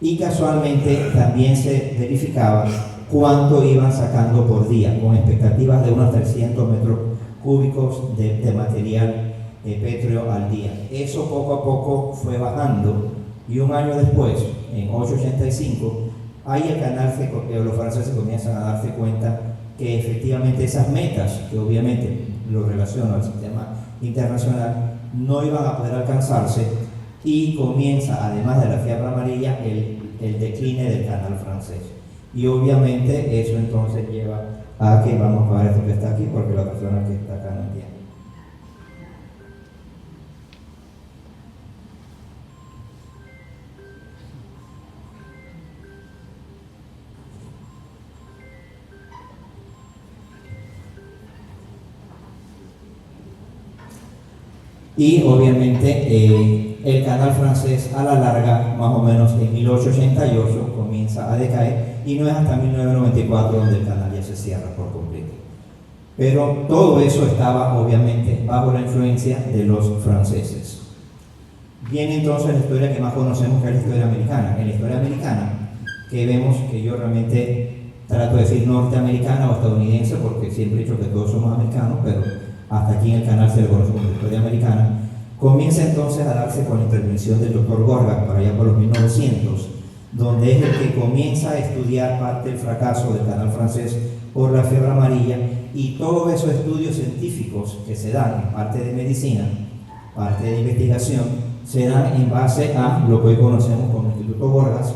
y casualmente también se verificaba cuánto iban sacando por día, con expectativas de unos 300 metros cúbicos de material pétreo al día. Eso poco a poco fue bajando, y un año después, en 885, ahí el canal, los franceses comienzan a darse cuenta que efectivamente esas metas, que obviamente lo relacionan al sistema internacional, no iban a poder alcanzarse, y comienza, además de la fiebre amarilla, el decline del canal francés. Y obviamente eso entonces lleva a que vamos a pagar esto que está aquí, porque la persona que está acá no entiende. Y obviamente el canal francés a la larga, más o menos en 1888, comienza a decaer, y no es hasta 1994 donde el canal ya se cierra por completo. Pero todo eso estaba obviamente bajo la influencia de los franceses. Viene entonces la historia que más conocemos, que es la historia americana. En la historia americana, que vemos que yo realmente trato de decir norteamericana o estadounidense, porque siempre he dicho que todos somos americanos, pero hasta aquí en el canal se le conoce como la historia americana. Comienza entonces a darse con la intervención del doctor Gorga, por allá por los 1900, donde es el que comienza a estudiar parte del fracaso del canal francés por la fiebre amarilla, y todos esos estudios científicos que se dan en parte de medicina, parte de investigación, se dan en base a lo que hoy conocemos como el Instituto Gorgas,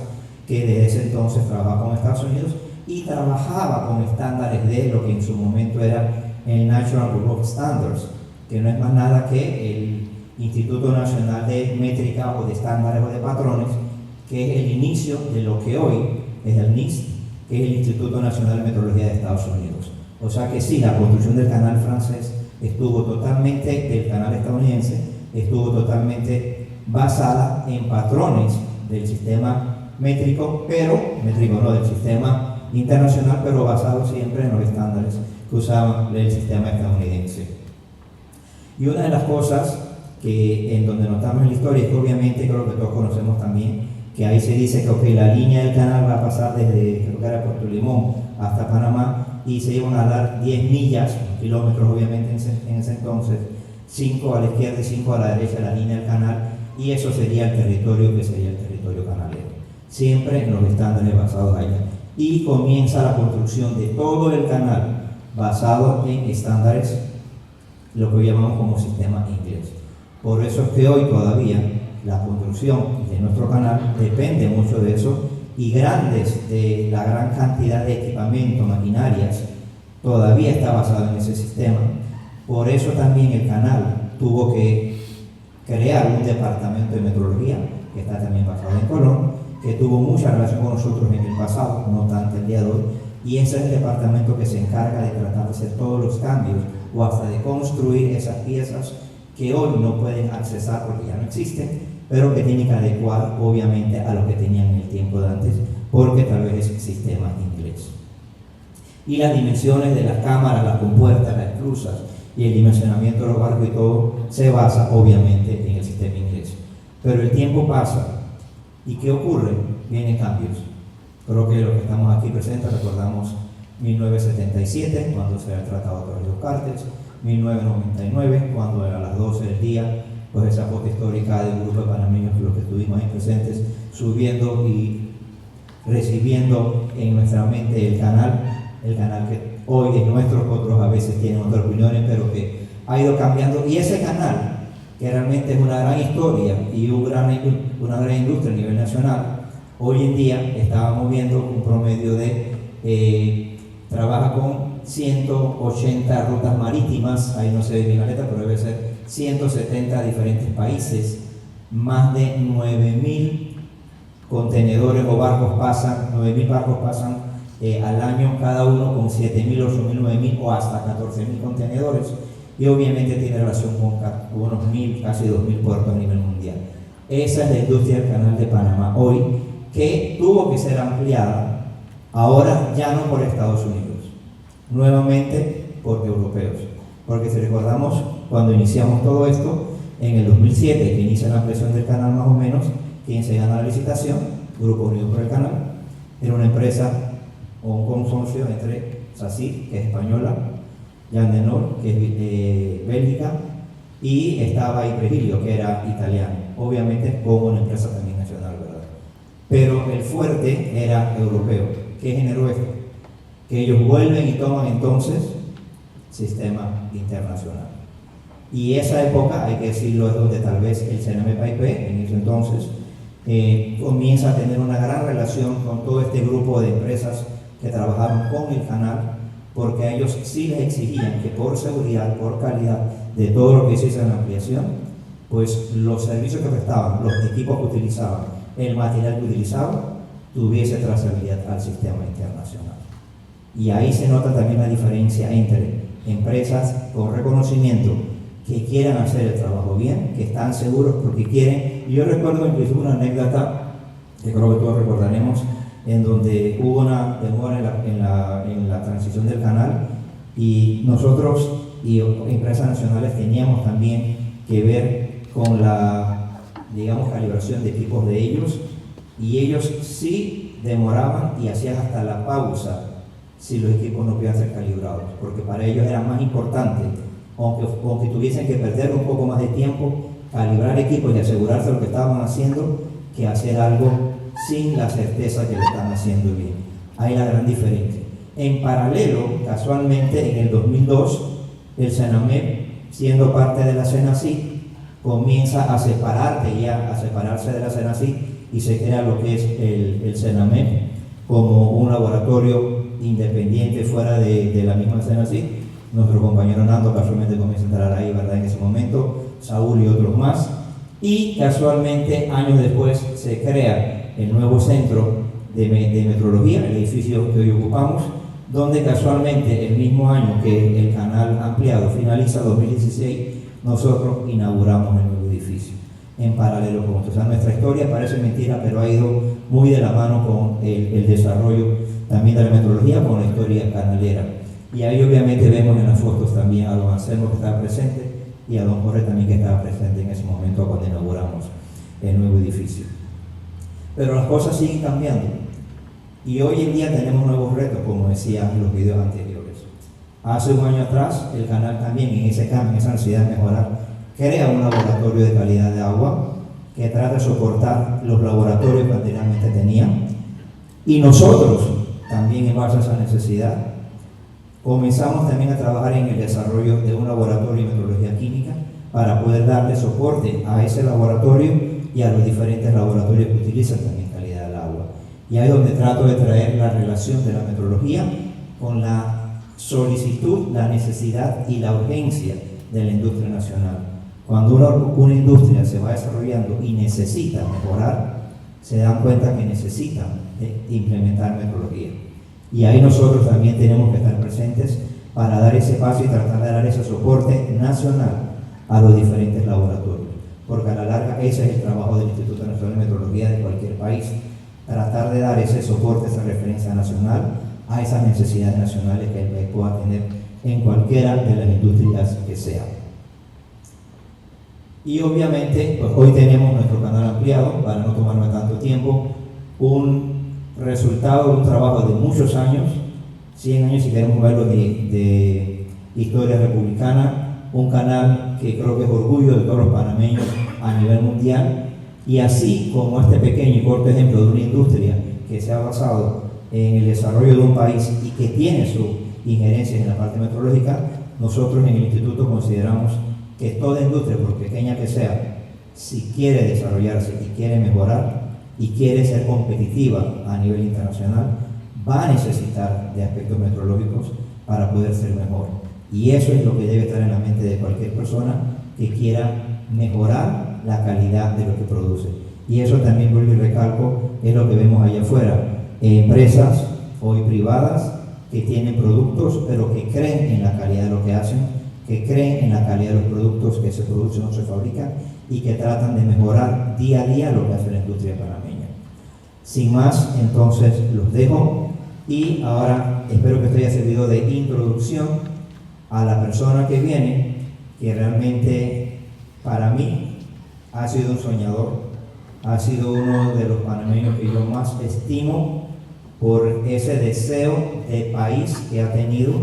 que desde ese entonces trabajaba con Estados Unidos y trabajaba con estándares de lo que en su momento era el National Book of Standards, que no es más nada que el Instituto Nacional de Métrica o de Estándares o de Patrones, que es el inicio de lo que hoy es el NIST, que es el Instituto Nacional de Metrología de Estados Unidos. O sea que sí, la construcción del canal francés estuvo totalmente, del canal estadounidense, estuvo totalmente basada en patrones del sistema métrico, del sistema internacional, pero basado siempre en los estándares que usaba el sistema estadounidense. Y una de las cosas que en donde notamos en la historia es que obviamente creo que todos conocemos también que ahí se dice que okay, la línea del canal va a pasar desde, creo que era Puerto Limón hasta Panamá, y se iban a dar 10 millas, kilómetros obviamente en ese entonces, 5 a la izquierda y 5 a la derecha de la línea del canal, y eso sería el territorio que sería el territorio canalero, siempre en los estándares basados allá. Y comienza la construcción de todo el canal basado en estándares, lo que hoy llamamos como sistema inglés. Por eso es que hoy todavía la construcción de nuestro canal depende mucho de eso, y de la gran cantidad de equipamiento, maquinarias, todavía está basado en ese sistema. Por eso también el canal tuvo que crear un departamento de metrología, que está también basado en Colón, que tuvo mucha relación con nosotros en el pasado, no tanto el día de hoy, y ese es el departamento que se encarga de tratar de hacer todos los cambios o hasta de construir esas piezas que hoy no pueden accesar porque ya no existen, pero que tienen que adecuar obviamente a lo que tenían en el tiempo de antes, porque tal vez es sistema inglés. Y las dimensiones de las cámaras, las compuertas, las esclusas y el dimensionamiento de los barcos y todo se basa obviamente en el sistema inglés. Pero el tiempo pasa, ¿y qué ocurre? Vienen cambios. Creo que los que estamos aquí presentes recordamos 1977, cuando se ha tratado de los Cartes, 1999, cuando a las 12 del día, pues esa foto histórica de un grupo de panameños, los que estuvimos ahí presentes, subiendo y recibiendo en nuestra mente el canal que hoy es nuestro, otros a veces tienen otras opiniones, pero que ha ido cambiando, y ese canal, que realmente es una gran historia y una gran industria a nivel nacional, hoy en día estábamos viendo un promedio de, trabaja con 180 rutas marítimas, ahí no se ve bien la letra, pero debe ser 170 diferentes países, más de 9.000 contenedores o barcos pasan, 9.000 barcos pasan al año, cada uno con 7.000, 8.000, 9.000 o hasta 14.000 contenedores, y obviamente tiene relación con unos 1.000, casi 2.000 puertos a nivel mundial. Esa es la industria del Canal de Panamá hoy, que tuvo que ser ampliada, ahora ya no por Estados Unidos, nuevamente por europeos, porque si recordamos cuando iniciamos todo esto, en el 2007, que inicia la ampliación del canal más o menos, quien se gana la licitación, Grupo Unido por el Canal, era una empresa o un consorcio entre SACIR, que es española, Jan de Nor, que es Bélgica, y estaba Iprevigio, que era italiano, obviamente como una empresa también nacional, ¿verdad? Pero el fuerte era europeo. ¿Qué generó esto? Que ellos vuelven y toman entonces sistema internacional. Y esa época, hay que decirlo, es donde tal vez el CNMPIP, en ese entonces, comienza a tener una gran relación con todo este grupo de empresas que trabajaron con el canal, porque a ellos sí les exigían que por seguridad, por calidad de todo lo que se hizo en la ampliación, pues los servicios que prestaban, los equipos que utilizaban, el material que utilizaban, tuviese trazabilidad al sistema internacional. Y ahí se nota también la diferencia entre empresas con reconocimiento que quieran hacer el trabajo bien, que están seguros porque quieren. Y yo recuerdo incluso una anécdota que creo que todos recordaremos, en donde hubo una demora en la transición del canal, y nosotros y empresas nacionales teníamos también que ver con digamos, calibración de equipos de ellos, y ellos sí demoraban y hacían hasta la pausa si los equipos no podían ser calibrados, porque para ellos era más importante, aunque tuviesen que perder un poco más de tiempo, calibrar equipos y asegurarse de lo que estaban haciendo, que hacer algo sin la certeza que lo están haciendo bien. Hay la gran diferencia. En paralelo, casualmente, en el 2002, el CENAMEP, siendo parte de la CENACYT, comienza a separarse de la CENACYT y se crea lo que es el CENAMEP como un laboratorio independiente fuera de la misma CENACYT. Nuestro compañero Nando casualmente comienza a entrar ahí, ¿verdad? En ese momento, Saúl y otros más. Y casualmente, años después, se crea el nuevo centro de metrología, el edificio que hoy ocupamos, donde casualmente el mismo año que el canal ampliado finaliza, 2016, nosotros inauguramos el nuevo edificio en paralelo con esto. O sea, nuestra historia parece mentira, pero ha ido muy de la mano con el desarrollo también de la metrología, con la historia canalera. Y ahí obviamente vemos en las fotos también a don Anselmo que estaba presente y a don Jorge también que estaba presente en ese momento cuando inauguramos el nuevo edificio. Pero las cosas siguen cambiando y hoy en día tenemos nuevos retos, como decía en los videos anteriores. Hace un año atrás el canal también en ese cambio, en esa necesidad de mejorar, crea un laboratorio de calidad de agua que trata de soportar los laboratorios que anteriormente tenían, y nosotros también en base a esa necesidad comenzamos también a trabajar en el desarrollo de un laboratorio de metrología química para poder darle soporte a ese laboratorio y a los diferentes laboratorios que utilizan también calidad del agua. Y ahí es donde trato de traer la relación de la metrología con la solicitud, la necesidad y la urgencia de la industria nacional. Cuando una industria se va desarrollando y necesita mejorar, se dan cuenta que necesitan implementar metrología. Y ahí nosotros también tenemos que estar presentes para dar ese paso y tratar de dar ese soporte nacional a los diferentes laboratorios. Porque a la larga ese es el trabajo del Instituto Nacional de Metrología de cualquier país, tratar de dar ese soporte, esa referencia nacional a esas necesidades nacionales que el país pueda tener en cualquiera de las industrias que sea. Y obviamente, pues hoy tenemos nuestro canal ampliado, para no tomarme tanto tiempo, un resultado de un trabajo de muchos años, 100 años si queremos verlo de historia republicana, un canal que creo que es orgullo de todos los panameños a nivel mundial, y así como este pequeño y corto ejemplo de una industria que se ha basado en el desarrollo de un país y que tiene su injerencia en la parte metrológica, nosotros en el instituto consideramos que toda industria, por pequeña que sea, si quiere desarrollarse y quiere mejorar y quiere ser competitiva a nivel internacional, va a necesitar de aspectos metrológicos para poder ser mejor. Y eso es lo que debe estar en la mente de cualquier persona que quiera mejorar la calidad de lo que produce. Y eso también, vuelvo y recalco, es lo que vemos allá afuera. Empresas hoy privadas que tienen productos, pero que creen en la calidad de lo que hacen, que creen en la calidad de los productos que se producen o se fabrican y que tratan de mejorar día a día lo que hace la industria panameña. Sin más, entonces los dejo y ahora espero que esto haya servido de introducción a la persona que viene, que realmente para mí ha sido un soñador, ha sido uno de los panameños que yo más estimo por ese deseo de país que ha tenido,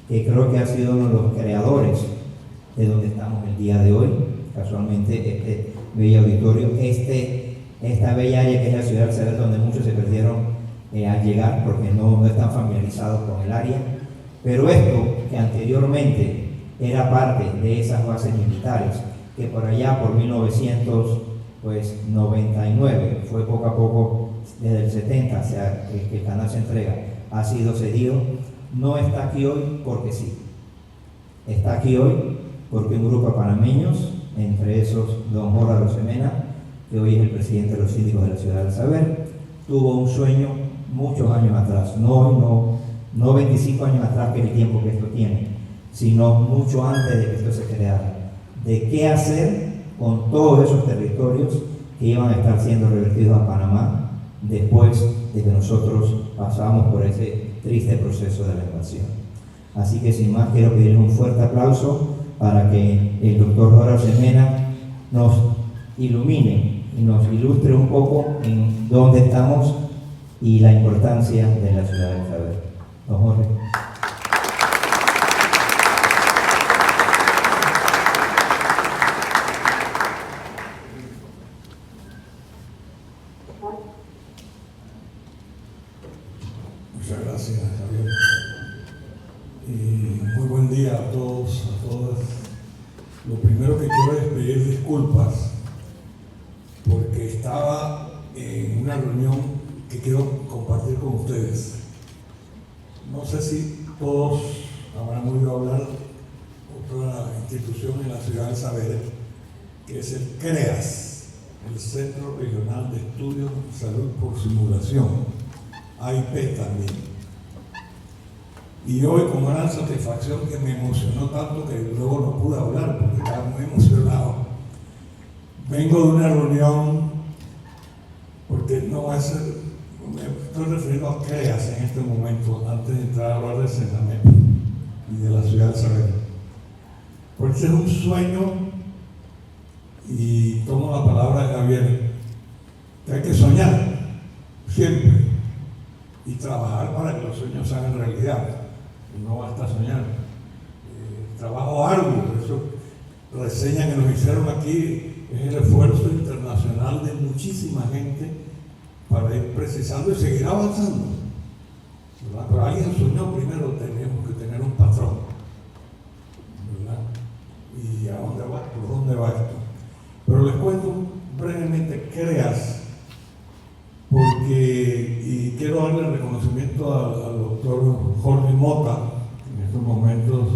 que creo que ha sido uno de los creadores de donde estamos el día de hoy. Casualmente este bello auditorio, esta bella área que es la ciudad del saber, donde muchos se perdieron al llegar porque no están familiarizados con el área, pero esto que anteriormente era parte de esas bases militares, que por allá por 1999 fue poco a poco, desde el 70, o sea, que el canal se entrega, ha sido cedido, no está aquí hoy porque sí, está aquí hoy porque un grupo de panameños, entre esos don Jorge Arosemena, que hoy es el presidente de los síndicos de la ciudad del saber, tuvo un sueño muchos años atrás, no 25 años atrás, que es el tiempo que esto tiene, sino mucho antes de que esto se creara, de qué hacer con todos esos territorios que iban a estar siendo revertidos a Panamá después de que nosotros pasamos por ese triste proceso de la invasión. Así que sin más quiero pedirles un fuerte aplauso para que el doctor Jorge Arosemena nos ilumine y nos ilustre un poco en dónde estamos y la importancia de la ciudad del saber. Don Jorge. Muchas gracias, Javier. Y muy buen día a todos, a todas. Lo primero que quiero es pedir disculpas porque estaba en una reunión que quiero compartir con ustedes. No sé si todos habrán oído hablar de otra institución en la ciudad del saber, que es el CREAS, el Centro Regional de Estudios de Salud por Simulación, AIP también. Y hoy, con gran satisfacción, que me emocionó tanto que luego no pude hablar porque estaba muy emocionado, vengo de una reunión, porque no va a ser, me estoy refiriendo a CREAS en este momento, antes de entrar a hablar del Sename y de la ciudad del saber. Porque ese es un sueño, y tomo la palabra de Javier, que hay que soñar siempre y trabajar para que los sueños se hagan realidad. No basta soñar. Trabajo arduo, eso reseña que nos hicieron aquí, es el esfuerzo internacional de muchísima gente para ir precisando y seguir avanzando, ¿verdad? Pero alguien soñó primero, teníamos que tener un patrón, ¿verdad? ¿Y a dónde va? ¿Por dónde va esto? Pero les cuento brevemente CREAS, porque, y quiero darle reconocimiento al doctor Jorge Mota, que en estos momentos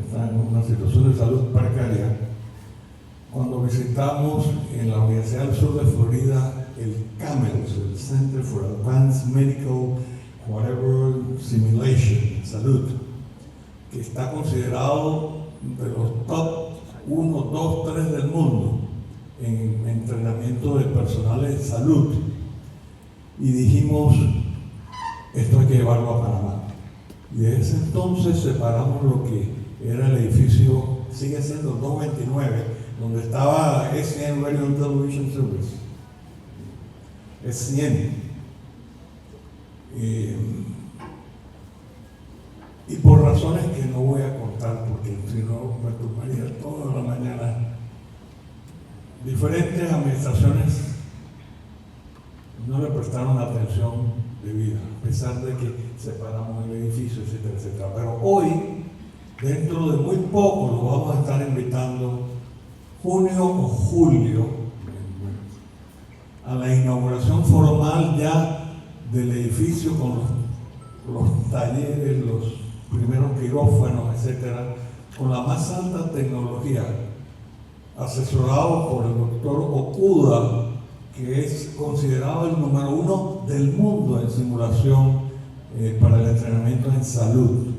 está en una situación de salud precaria. Cuando visitamos en la Universidad del Sur de Florida el CAMELS, el Center for Advanced Medical Whatever Simulation, salud, que está considerado de los top 1, 2, 3 del mundo en entrenamiento de personal de salud. Y dijimos, esto hay que llevarlo a Panamá. Y desde ese entonces separamos lo que era el edificio, sigue siendo 229, donde estaba SCN Radio and Television Service. SCN. Y por razones que no voy a contar, porque si no me tomaría toda la mañana, diferentes administraciones no le prestaron atención debida, a pesar de que separamos el edificio, etcétera, etcétera. Pero hoy, dentro de muy poco, lo vamos a estar invitando, junio o julio, a la inauguración formal ya del edificio con los talleres, los primeros quirófanos, etcétera, con la más alta tecnología, asesorado por el doctor Okuda, que es considerado el número 1 del mundo en simulación para el entrenamiento en salud,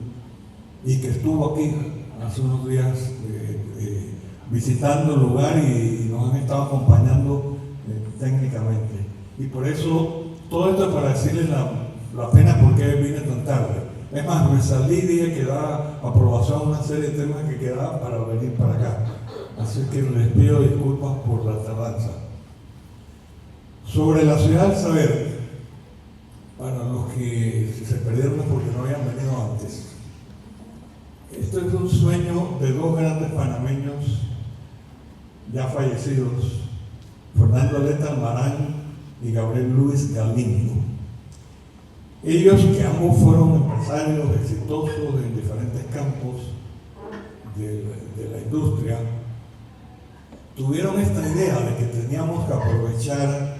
y que estuvo aquí hace unos días visitando el lugar y nos han estado acompañando técnicamente. Y por eso, todo esto es para decirles la pena por qué vine tan tarde. Es más, me salí, dije que da aprobación a una serie de temas que quedaban para venir para acá. Así que les pido disculpas por la tardanza. Sobre la ciudad del saber, para los que se perdieron porque no habían venido antes, esto es un sueño de dos grandes panameños ya fallecidos, Fernando Aleta Almarán y Gabriel Luis Galindo. Ellos, que ambos fueron empresarios exitosos en diferentes campos de la industria, tuvieron esta idea de que teníamos que aprovechar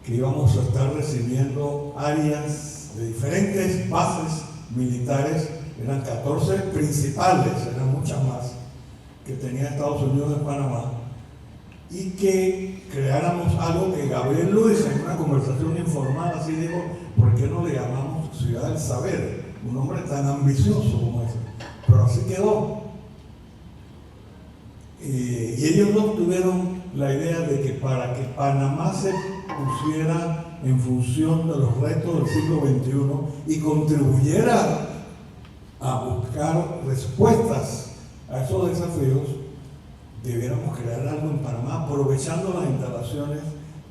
que íbamos a estar recibiendo áreas de diferentes bases militares, eran 14 principales, eran muchas más, que tenía Estados Unidos en Panamá, y que creáramos algo que Gabriel Luis, en una conversación informal, así dijo, ¿por qué no le llamamos Ciudad del Saber? Un nombre tan ambicioso como ese. Pero así quedó. Y ellos dos tuvieron la idea de que para que Panamá se pusiera en función de los retos del siglo XXI y contribuyera a buscar respuestas a esos desafíos, debiéramos crear algo en Panamá, aprovechando las instalaciones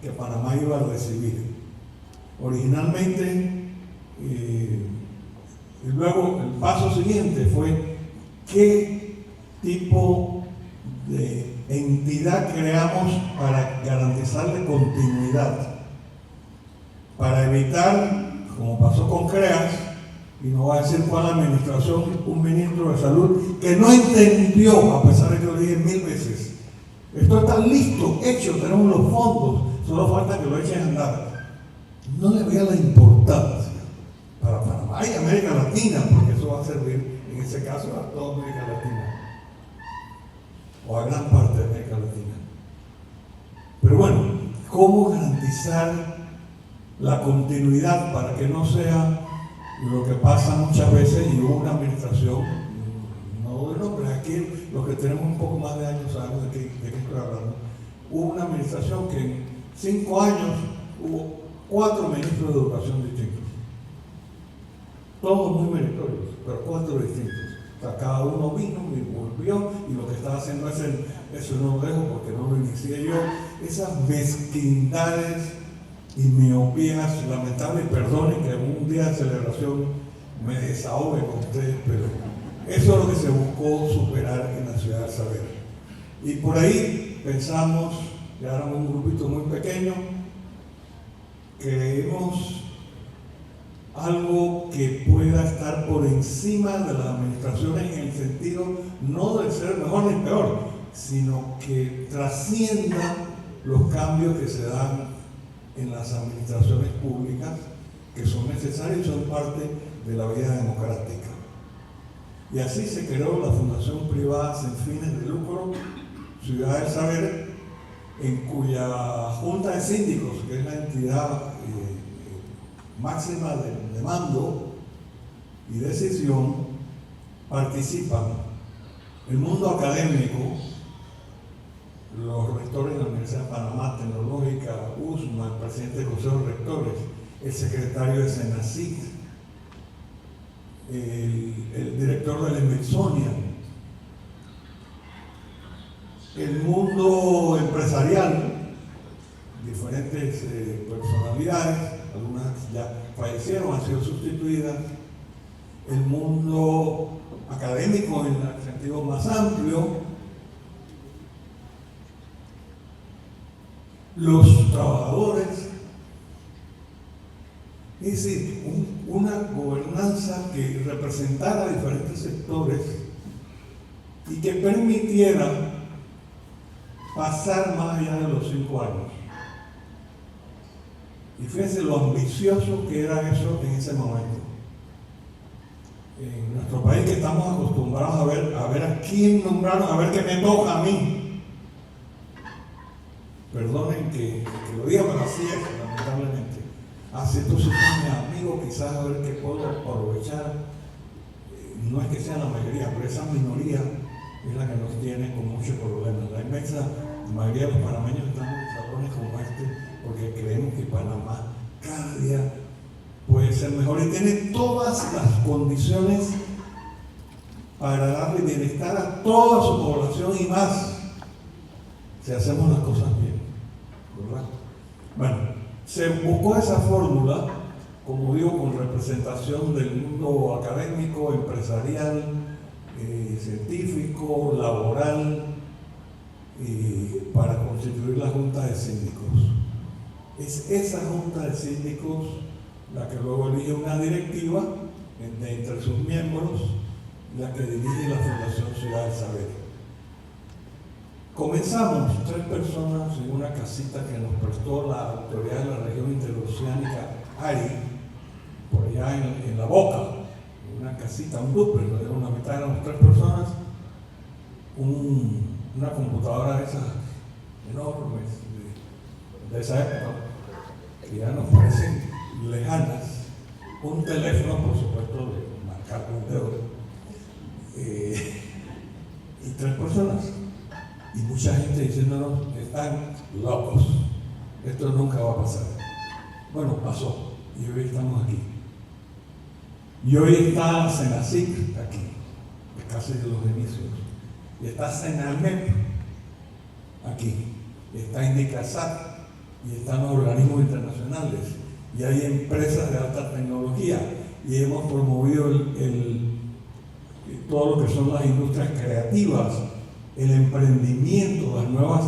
que Panamá iba a recibir. Originalmente, y luego el paso siguiente fue qué tipo de entidad creamos para garantizarle continuidad, para evitar, como pasó con CREAS, y no voy a decir cuál administración, un ministro de salud que no entendió, a pesar de que lo dije 1000 veces, esto está listo, hecho, tenemos los fondos, solo falta que lo echen a andar. No le veía la importancia para Panamá y América Latina, porque eso va a servir, en ese caso, a toda América Latina, o a gran parte de América Latina. Pero bueno, ¿cómo garantizar la continuidad para que no sea lo que pasa muchas veces? Y hubo una administración, no doy nombre, aquí los que tenemos un poco más de años sabemos de qué estoy hablando. Hubo una administración que en 5 años hubo 4 ministros de educación distintos, todos muy meritorios, pero 4 distintos. O sea, cada uno vino y volvió, y lo que estaba haciendo es eso no lo dejo porque no lo inicié yo. Esas mezquindades y miopías lamentables, perdonen que un día de celebración me desahogue con ustedes, pero eso es lo que se buscó superar en la Ciudad del Saber. Y por ahí pensamos, ya éramos un grupito muy pequeño, creemos algo que pueda estar por encima de las administraciones, en el sentido no de ser mejor ni peor, sino que trascienda los cambios que se dan en las administraciones públicas, que son necesarios y son parte de la vida democrática. Y así se creó la Fundación Privada Sin Fines de Lucro, Ciudad del Saber, en cuya Junta de Síndicos, que es la entidad máxima de mando y decisión, participan el mundo académico, los rectores de la Universidad de Panamá Tecnológica, USMA, el presidente del Consejo de Rectores, el secretario de SENACIC, el director de la Smithsonian, el mundo empresarial, diferentes personalidades, algunas ya fallecieron, han sido sustituidas, el mundo académico en el sentido más amplio, los trabajadores, es decir, una gobernanza que representara diferentes sectores y que permitiera pasar más allá de los 5 años. Y fíjense lo ambicioso que era eso en ese momento. En nuestro país, que estamos acostumbrados a ver a quién nombraron, a ver qué me toca a mí. Perdonen que lo diga, pero así es, lamentablemente. Así entonces mi amigo, quizás a ver qué puedo aprovechar. No es que sea la mayoría, pero esa minoría es la que nos tiene con muchos problemas. La inmensa mayoría de los panameños estamos en salones como este porque creemos que Panamá cada día puede ser mejor y tiene todas las condiciones para darle bienestar a toda su población y más si hacemos las cosas bien, ¿verdad? Bueno, se buscó esa fórmula, como digo, con representación del mundo académico, empresarial, científico, laboral, para constituir la Junta de Síndicos. Es esa Junta de Síndicos la que luego elige una directiva entre sus miembros, la que dirige la Fundación Ciudad del Saber. Comenzamos 3 personas en una casita que nos prestó la autoridad de la región interoceánica, ARI, por allá en La Boca, una casita, un duplex, lo dieron la mitad, éramos 3 personas, una computadora de esas enormes, de esa época, que ya nos parecen lejanas, un teléfono, por supuesto, de marcar con dedo, y 3 personas, y mucha gente diciéndonos, están locos, esto nunca va a pasar. Bueno, pasó, y hoy estamos aquí. Y hoy está SENACIC aquí, casi de los inicios, y está SENAMEP, aquí. Está Indicasat y están los organismos internacionales y hay empresas de alta tecnología y hemos promovido todo lo que son las industrias creativas, el emprendimiento, las nuevas.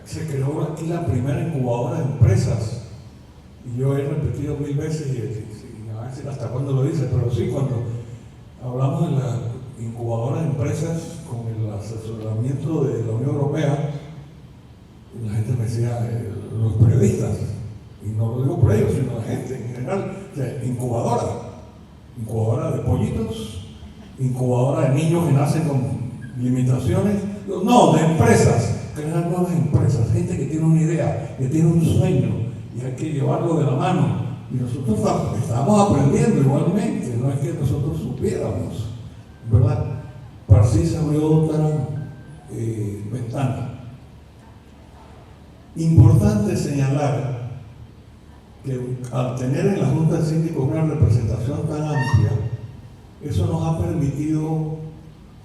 Se creó aquí la primera incubadora de empresas y yo he repetido 1000 veces y no voy a decir hasta cuándo lo dice, pero sí, cuando hablamos de la incubadora de empresas con el asesoramiento de la Unión Europea, la gente me decía, los periodistas, y no lo digo por ellos, sino la gente en general, o sea, incubadora de pollitos, incubadora de niños que nacen con limitaciones, no, de empresas, crear nuevas empresas, gente que tiene una idea, que tiene un sueño, y hay que llevarlo de la mano, y nosotros estamos aprendiendo igualmente, no es que nosotros supiéramos, ¿verdad? Para sí se abrió otra ventana. Importante señalar que al tener en la Junta de Síndicos una representación tan amplia, eso nos ha permitido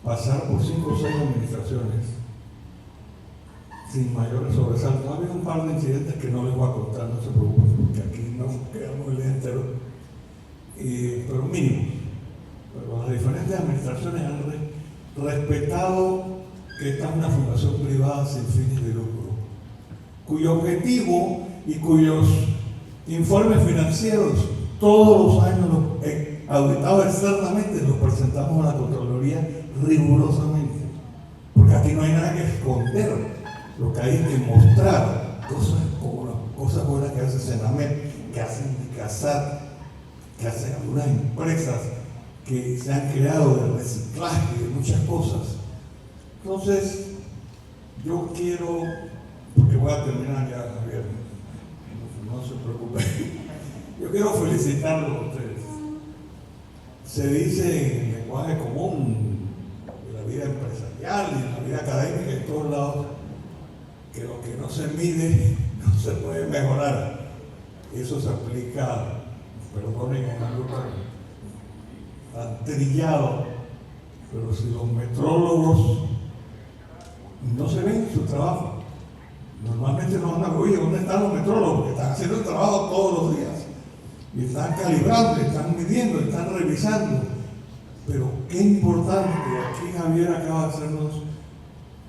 pasar por 5 o 6 administraciones sin mayores sobresaltos. Ha habido un par de incidentes que no les voy a contar, no se preocupen, porque aquí no quedamos el día entero, pero mínimo. Pero las diferentes administraciones han respetado que esta es una fundación privada sin fines de lucro, cuyo objetivo y cuyos informes financieros todos los años auditados externamente los presentamos a la Contraloría rigurosamente, porque aquí no hay nada que esconder, lo que hay es que mostrar cosas buenas que hace Senamet, que hace Indicasat, que hacen algunas empresas que se han creado de reciclaje y de muchas cosas. Entonces, yo quiero, porque voy a terminar ya, Javier, no se preocupen, yo quiero felicitarlos a ustedes. Se dice en lenguaje común de la vida empresarial y de la vida académica en todos lados que lo que no se mide no se puede mejorar. Eso se aplica, perdonen en algo tan trillado, pero si los metrólogos no se ven su trabajo, normalmente no andan, oye, ¿dónde están los metrólogos? Que están haciendo el trabajo todos los días y están calibrando, están midiendo, están revisando. Pero qué importante, aquí Javier acaba de hacernos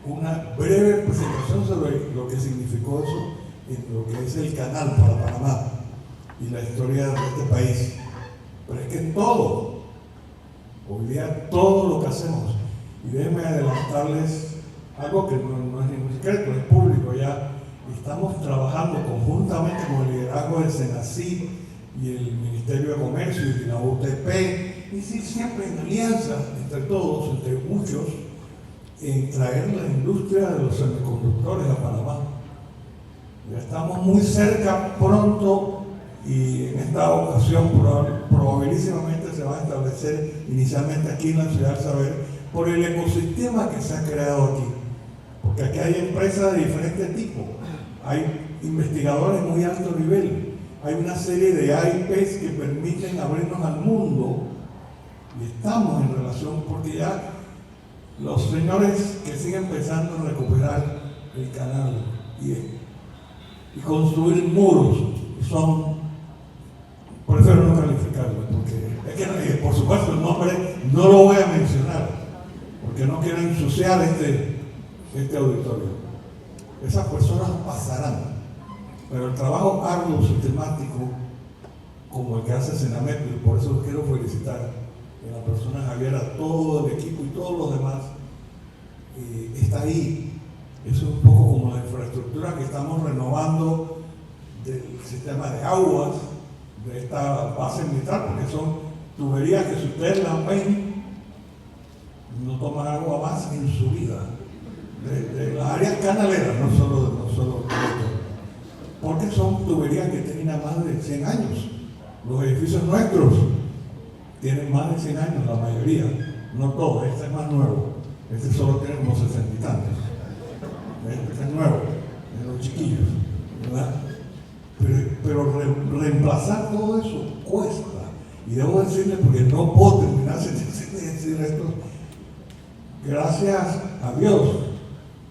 una breve presentación sobre lo que significó eso en lo que es el canal para Panamá y la historia de este país. Pero es que todo, hoy día todo lo que hacemos, y déjenme adelantarles algo que no es ningún secreto, es público ya. Estamos trabajando conjuntamente con el liderazgo del SENACID y el Ministerio de Comercio y la UTP, y sí, siempre en alianza entre todos, entre muchos, en traer la industria de los semiconductores a Panamá. Ya estamos muy cerca, pronto, y en esta ocasión probabilísimamente se va a establecer inicialmente aquí en la Ciudad del Saber por el ecosistema que se ha creado aquí. Porque aquí hay empresas de diferente tipo, hay investigadores de muy alto nivel, hay una serie de AIPs que permiten abrirnos al mundo y estamos en relación, porque ya los señores que siguen pensando en recuperar el canal y construir muros son, prefiero no calificarlo, porque es que por supuesto el nombre no lo voy a mencionar, porque no quiero ensuciar este auditorio. Esas personas pasarán, pero el trabajo arduo, sistemático, como el que hace Senamet, y por eso los quiero felicitar, en la persona Javier, a todo el equipo y todos los demás, está ahí. Eso es un poco como la infraestructura que estamos renovando del sistema de aguas, de esta base militar, porque son tuberías que si ustedes las ven, no toman agua más en su vida. De las áreas canaleras, no solo porque son tuberías que tienen más de 100 años. Los edificios nuestros tienen más de 100 años, la mayoría, no todos, este es más nuevo, este solo tiene como 60 y tantos, este es nuevo, de los chiquillos, ¿verdad? Pero reemplazar todo eso cuesta, y debo decirles, porque no puedo terminar sin decir esto, gracias a Dios,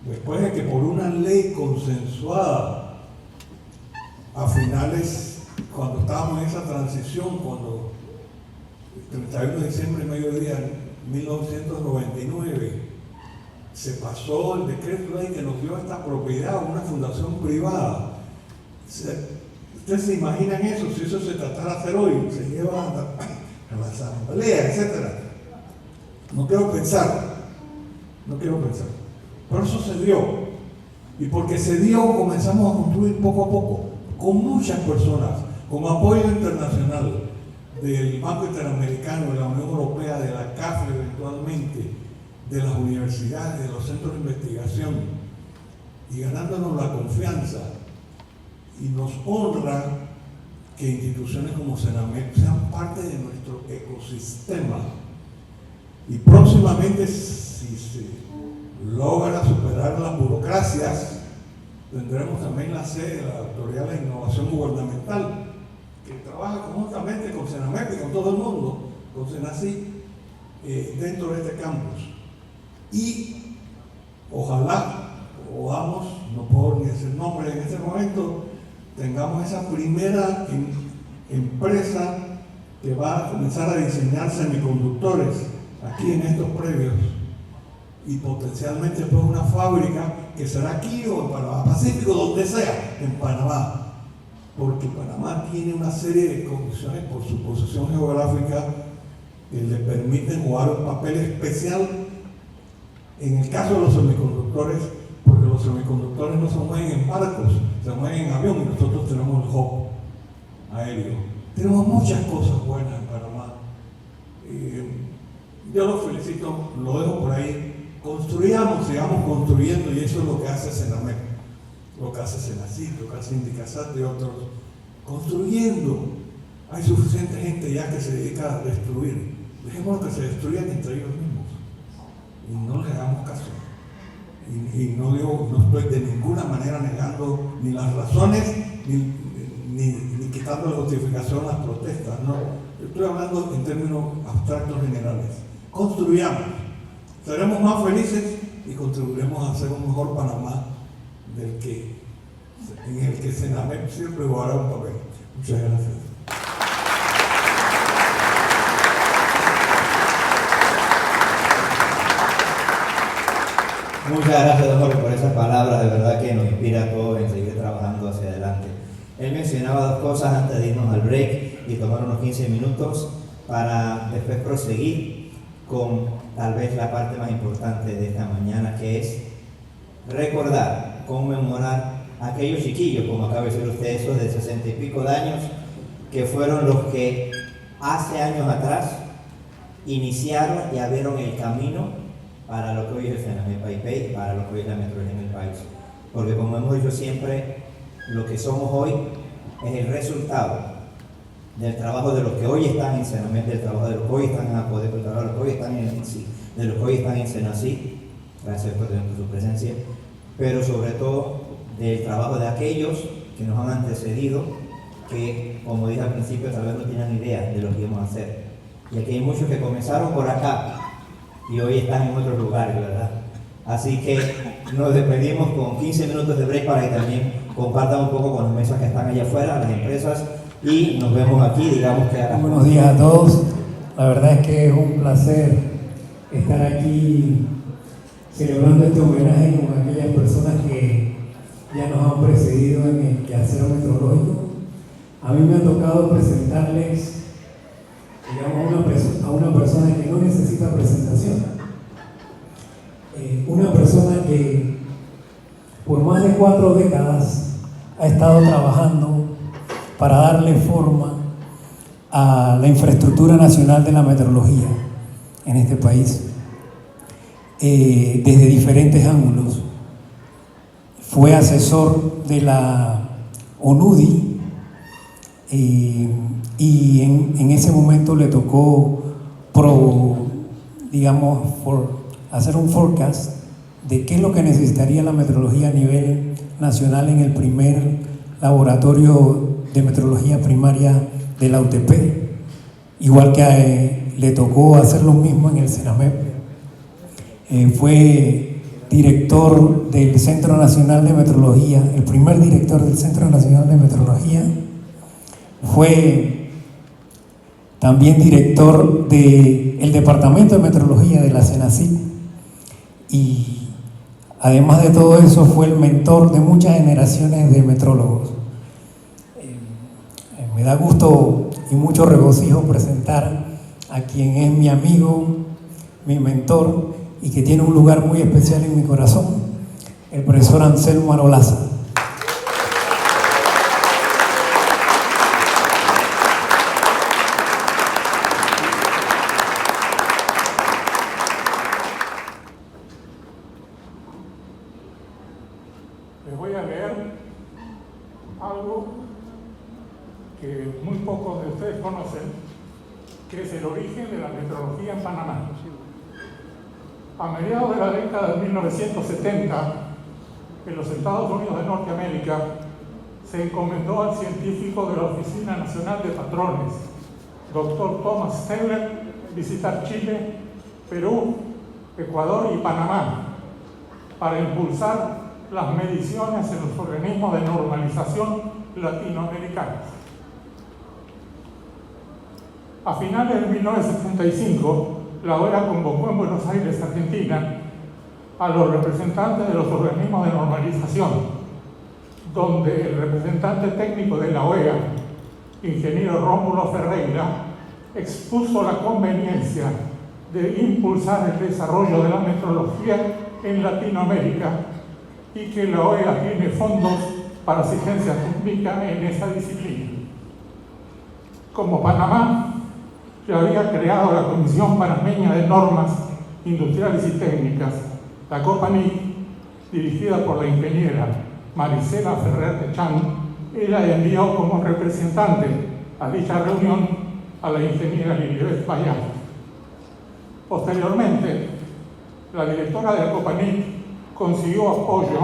después de que por una ley consensuada a finales, cuando estábamos en esa transición, cuando el 31 de diciembre, mediodía de 1999, se pasó el decreto ley que nos dio esta propiedad a una fundación privada. ¿Ustedes se imaginan eso? Si eso se tratara de hacer hoy, se lleva a la asamblea, etc. No quiero pensar. Pero eso se dio. Y porque se dio, comenzamos a construir poco a poco, con muchas personas, con apoyo internacional del Banco Interamericano, de la Unión Europea, de la CAF eventualmente, de las universidades, de los centros de investigación, y ganándonos la confianza. Y nos honra que instituciones como Senamet sean parte de nuestro ecosistema. Y próximamente, si se logra superar las burocracias, tendremos también la sede de la Autoridad de Innovación Gubernamental, que trabaja conjuntamente con Senamet y con todo el mundo, con Senaci, dentro de este campus. Y ojalá podamos, no puedo ni decir nombre en este momento, tengamos esa primera empresa que va a comenzar a diseñar semiconductores aquí en estos predios, y potencialmente pues una fábrica que será aquí o en Panamá Pacífico, donde sea, en Panamá, porque Panamá tiene una serie de condiciones por su posición geográfica que le permiten jugar un papel especial en el caso de los semiconductores, porque los semiconductores no se mueven en barcos, se mueven en avión, y nosotros tenemos el hub aéreo. Tenemos muchas cosas buenas en Panamá. Yo los felicito, lo dejo por ahí. Construyamos, sigamos construyendo, y eso es lo que hace Senamet, lo que hace Senacit, lo que hace Indicasat y otros. Construyendo. Hay suficiente gente ya que se dedica a destruir. Dejémoslo que se destruyan entre ellos mismos. Y no les hagamos caso. Y no estoy de ninguna manera negando ni las razones, ni quitando la justificación a las protestas. No. Estoy hablando en términos abstractos generales. Construyamos. Seremos más felices y contribuiremos a hacer un mejor Panamá en el que Senamet siempre jugará un papel. Muchas gracias. Muchas gracias, don Jorge, por esas palabras. De verdad que nos inspira a todos en seguir trabajando hacia adelante. Él mencionaba dos cosas antes de irnos al break y tomar unos 15 minutos para después proseguir con tal vez la parte más importante de esta mañana, que es recordar, conmemorar a aquellos chiquillos, como acaba de decir usted, esos de 60 y pico de años, que fueron los que hace años atrás iniciaron y abrieron el camino para lo que hoy es el Senamet Paipei, para lo que hoy es la metrología en el país. Porque como hemos dicho siempre, lo que somos hoy es el resultado del trabajo de los que hoy están en Senamet, del trabajo de los que hoy están en APODEP, del trabajo de los que hoy están en INSI, de los que hoy están en Senaci, gracias por su presencia, pero sobre todo del trabajo de aquellos que nos han antecedido, que, como dije al principio, tal vez no tenían idea de lo que íbamos a hacer. Y aquí hay muchos que comenzaron por acá y hoy están en otros lugares, ¿verdad? Así que nos despedimos con 15 minutos de break para que también compartan un poco con las mesas que están allá afuera, las empresas, y nos vemos aquí, digamos que... Buenos días a todos. La verdad es que es un placer estar aquí celebrando este homenaje con aquellas personas que ya nos han precedido en el quehacer meteorológico. A mí me ha tocado presentarles, digamos, a una persona que no necesita presentación. Una persona que por más de 4 décadas ha estado trabajando para darle forma a la infraestructura nacional de la meteorología en este país, desde diferentes ángulos. Fue asesor de la ONUDI y en ese momento le tocó hacer un forecast de qué es lo que necesitaría la meteorología a nivel nacional en el primer laboratorio de meteorología primaria de la UTP, igual que le tocó hacer lo mismo en el Senamet. Fue director del Centro Nacional de Metrología, el primer director del Centro Nacional de Metrología. Fue también director del Departamento de Metrología de la CENACIT y además de todo eso fue el mentor de muchas generaciones de metrólogos. Me da gusto y mucho regocijo presentar a quien es mi amigo, mi mentor y que tiene un lugar muy especial en mi corazón, el profesor Anselmo Arolaza. Les voy a leer algo que muy pocos de ustedes conocen, que es el origen de la metrología en Panamá. A mediados de la década de 1970, en los Estados Unidos de Norteamérica, se encomendó al científico de la Oficina Nacional de Patrones, Dr. Thomas Steller, visitar Chile, Perú, Ecuador y Panamá para impulsar las mediciones en los organismos de normalización latinoamericanos. A finales de 1975, la OEA convocó en Buenos Aires, Argentina, a los representantes de los organismos de normalización, donde el representante técnico de la OEA, ingeniero Rómulo Ferreira, expuso la conveniencia de impulsar el desarrollo de la metrología en Latinoamérica y que la OEA tiene fondos para asistencia técnica en esa disciplina. Como Panamá se había creado la Comisión Panameña de Normas Industriales y Técnicas, la COPANIC, dirigida por la ingeniera Marisela Ferrer de Chan, ella envió como representante a dicha reunión a la ingeniera Lilibet Bayat. Posteriormente, la directora de la COPANIC consiguió apoyo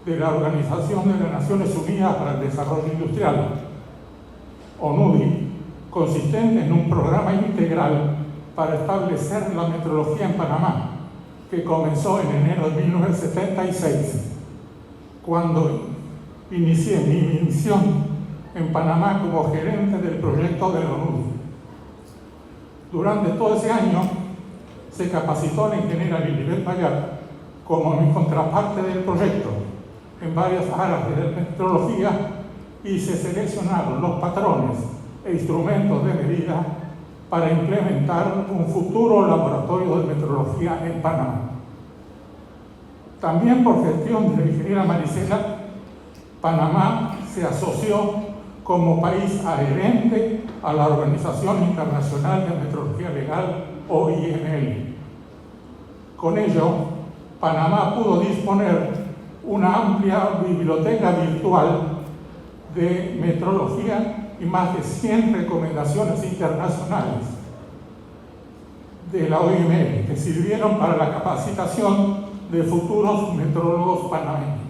de la Organización de las Naciones Unidas para el Desarrollo Industrial, ONUDI, consistente en un programa integral para establecer la metrología en Panamá, que comenzó en enero de 1976, cuando inicié mi misión en Panamá como gerente del proyecto de la ONU. Durante todo ese año se capacitó la ingeniera Lilibet Bayat como mi contraparte del proyecto en varias áreas de la metrología y se seleccionaron los patrones e instrumentos de medida para implementar un futuro laboratorio de metrología en Panamá. También por gestión de la ingeniera Marisela, Panamá se asoció como país adherente a la Organización Internacional de Metrología Legal, OIML. Con ello, Panamá pudo disponer una amplia biblioteca virtual de metrología y más de 100 recomendaciones internacionales de la OIM que sirvieron para la capacitación de futuros metrólogos panameños.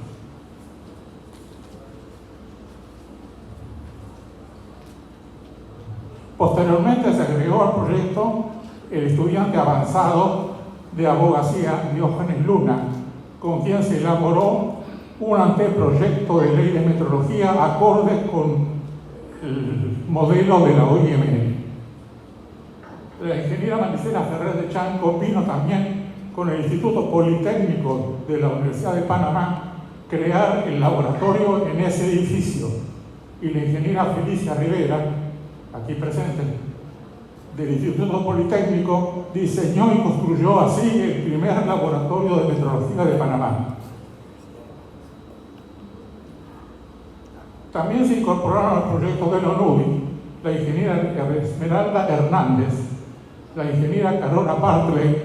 Posteriormente se agregó al proyecto el estudiante avanzado de abogacía Diógenes Luna, con quien se elaboró un anteproyecto de ley de metrología acorde con el modelo de la OIM. La ingeniera Marisela Ferrer de Chan convino también con el Instituto Politécnico de la Universidad de Panamá crear el laboratorio en ese edificio, y la ingeniera Felicia Rivera, aquí presente, del Instituto Politécnico, diseñó y construyó así el primer laboratorio de metrología de Panamá. También se incorporaron al proyecto de la ONUDI la ingeniera Esmeralda Hernández, la ingeniera Carola Bartley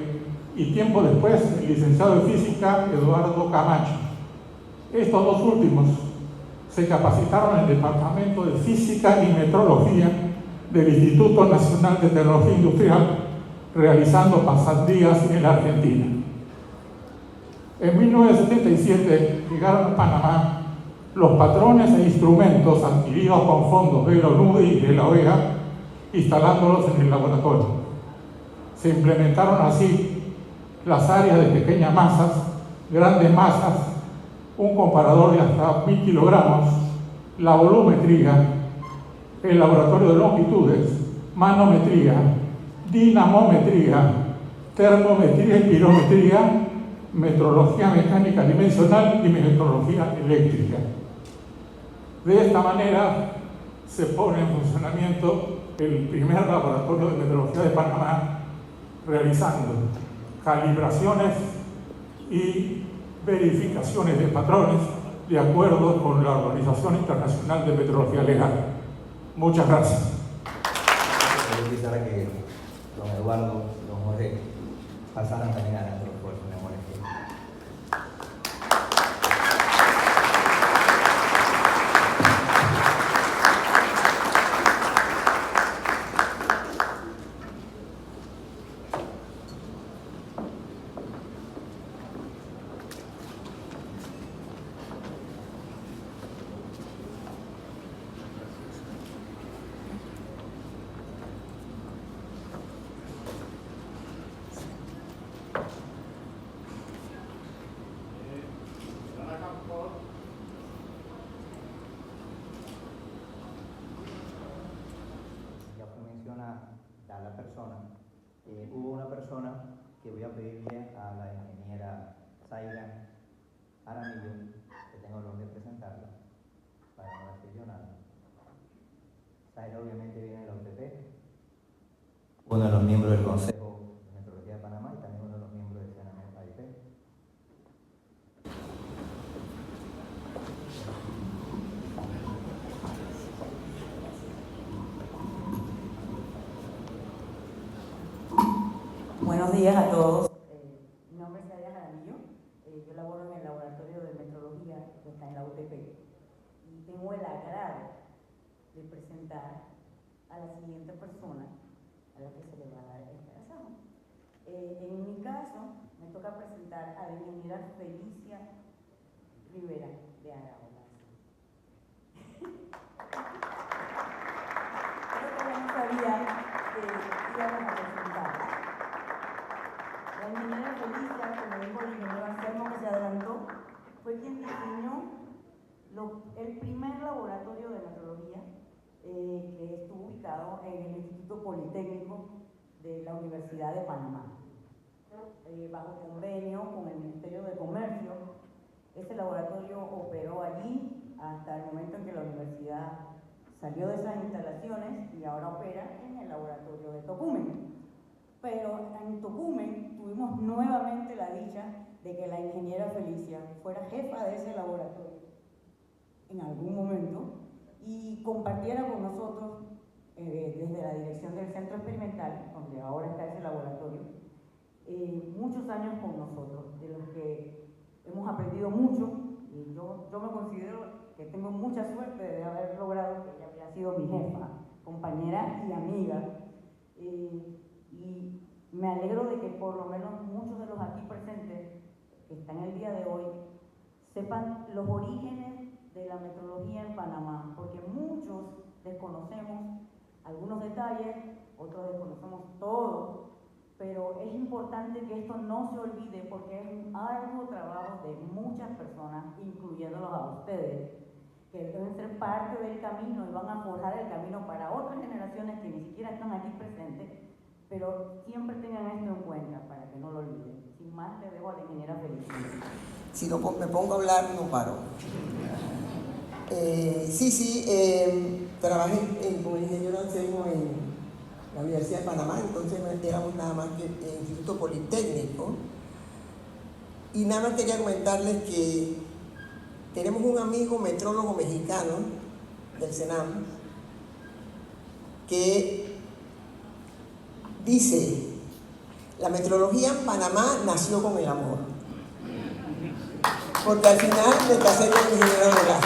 y tiempo después el licenciado en física Eduardo Camacho. Estos dos últimos se capacitaron en el Departamento de Física y Metrología del Instituto Nacional de Tecnología Industrial, realizando pasantías en la Argentina. En 1977 llegaron a Panamá los patrones e instrumentos adquiridos con fondos de la ONUDI y de la OEA, instalándolos en el laboratorio. Se implementaron así las áreas de pequeñas masas grandes masas, un comparador de hasta 1000 kilogramos, la volumetría, el laboratorio de longitudes, manometría, dinamometría, termometría y pirometría, metrología mecánica dimensional y metrología eléctrica. De esta manera se pone en funcionamiento el primer laboratorio de metrología de Panamá, realizando calibraciones y verificaciones de patrones de acuerdo con la Organización Internacional de Metrología Legal. Muchas gracias. Yo quisiera que don Eduardo, don Jorge pasaran también a nuestro esfuerzo, me molesté. A la persona. Hubo una persona que voy a pedirle a la ingeniera Zaira Aramillo, que tengo el honor de presentarla, para no decir yo nada. Zaira obviamente viene de la UTP, uno de los miembros del Consejo de Metrología de Panamá y también uno de los miembros del CNMFIP. Buenos días a todos. Mi nombre es Zaira Jaramillo. Yo laboro en el laboratorio de metrología que está en la UTP. Y tengo el agrado de presentar a la siguiente persona a la que se le va a dar este examen. En mi caso, me toca presentar a la ingeniera Felicia Rivera de Araola. Creo que ya no sabía que íbamos a presentar. La ingeniera Felicia, como dijo el ingeniero Anselmo que se adelantó, fue quien diseñó el primer laboratorio de metrología que estuvo ubicado en el Instituto Politécnico de la Universidad de Panamá. Bajo convenio con el Ministerio de Comercio, ese laboratorio operó allí hasta el momento en que la universidad salió de esas instalaciones y ahora opera en el laboratorio de Tocumen. Pero en Tocumen tuvimos nuevamente la dicha de que la ingeniera Felicia fuera jefa de ese laboratorio en algún momento y compartiera con nosotros desde la dirección del centro experimental, donde ahora está ese laboratorio, muchos años con nosotros, de los que hemos aprendido mucho, y yo me considero que tengo mucha suerte de haber logrado que ella haya sido mi jefa, compañera y amiga. Y me alegro de que por lo menos muchos de los aquí presentes que están el día de hoy sepan los orígenes de la metrología en Panamá, porque muchos desconocemos algunos detalles, otros desconocemos todo, pero es importante que esto no se olvide porque es un arduo trabajo de muchas personas, incluyéndolos a ustedes, que deben ser parte del camino y van a forjar el camino para otras generaciones que ni siquiera están aquí presentes, pero siempre tengan esto en cuenta para que no lo olviden. Sin más, le dejo a la ingeniera Felicia. Si no me pongo a hablar, no paro. Trabajé como ingeniero Anselmo en la Universidad de Panamá, entonces no éramos nada más que el Instituto Politécnico. Y nada más quería comentarles que tenemos un amigo metrólogo mexicano del CENAM que dice: la metrología en Panamá nació con el amor. Porque al final me casé con el ingeniero de la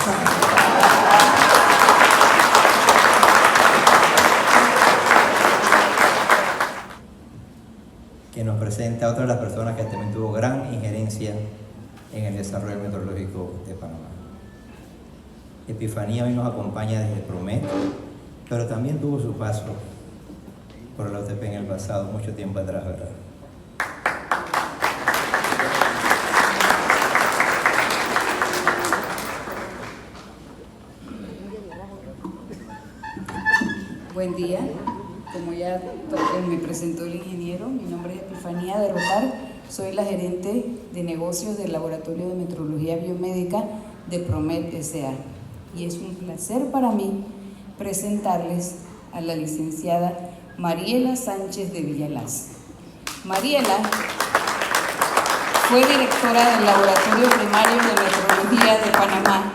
que nos presenta a otra de las personas que también tuvo gran injerencia en el desarrollo meteorológico de Panamá. Epifanía hoy nos acompaña desde Promet, pero también tuvo su paso por la UTP en el pasado, mucho tiempo atrás, ¿verdad? Buen día. Como ya me presentó el ingeniero, mi nombre es Epifanía de Rotar, soy la gerente de negocios del Laboratorio de Metrología Biomédica de Promed S.A. Y es un placer para mí presentarles a la licenciada Mariela Sánchez de Villalaz. Mariela fue directora del Laboratorio Primario de Metrología de Panamá,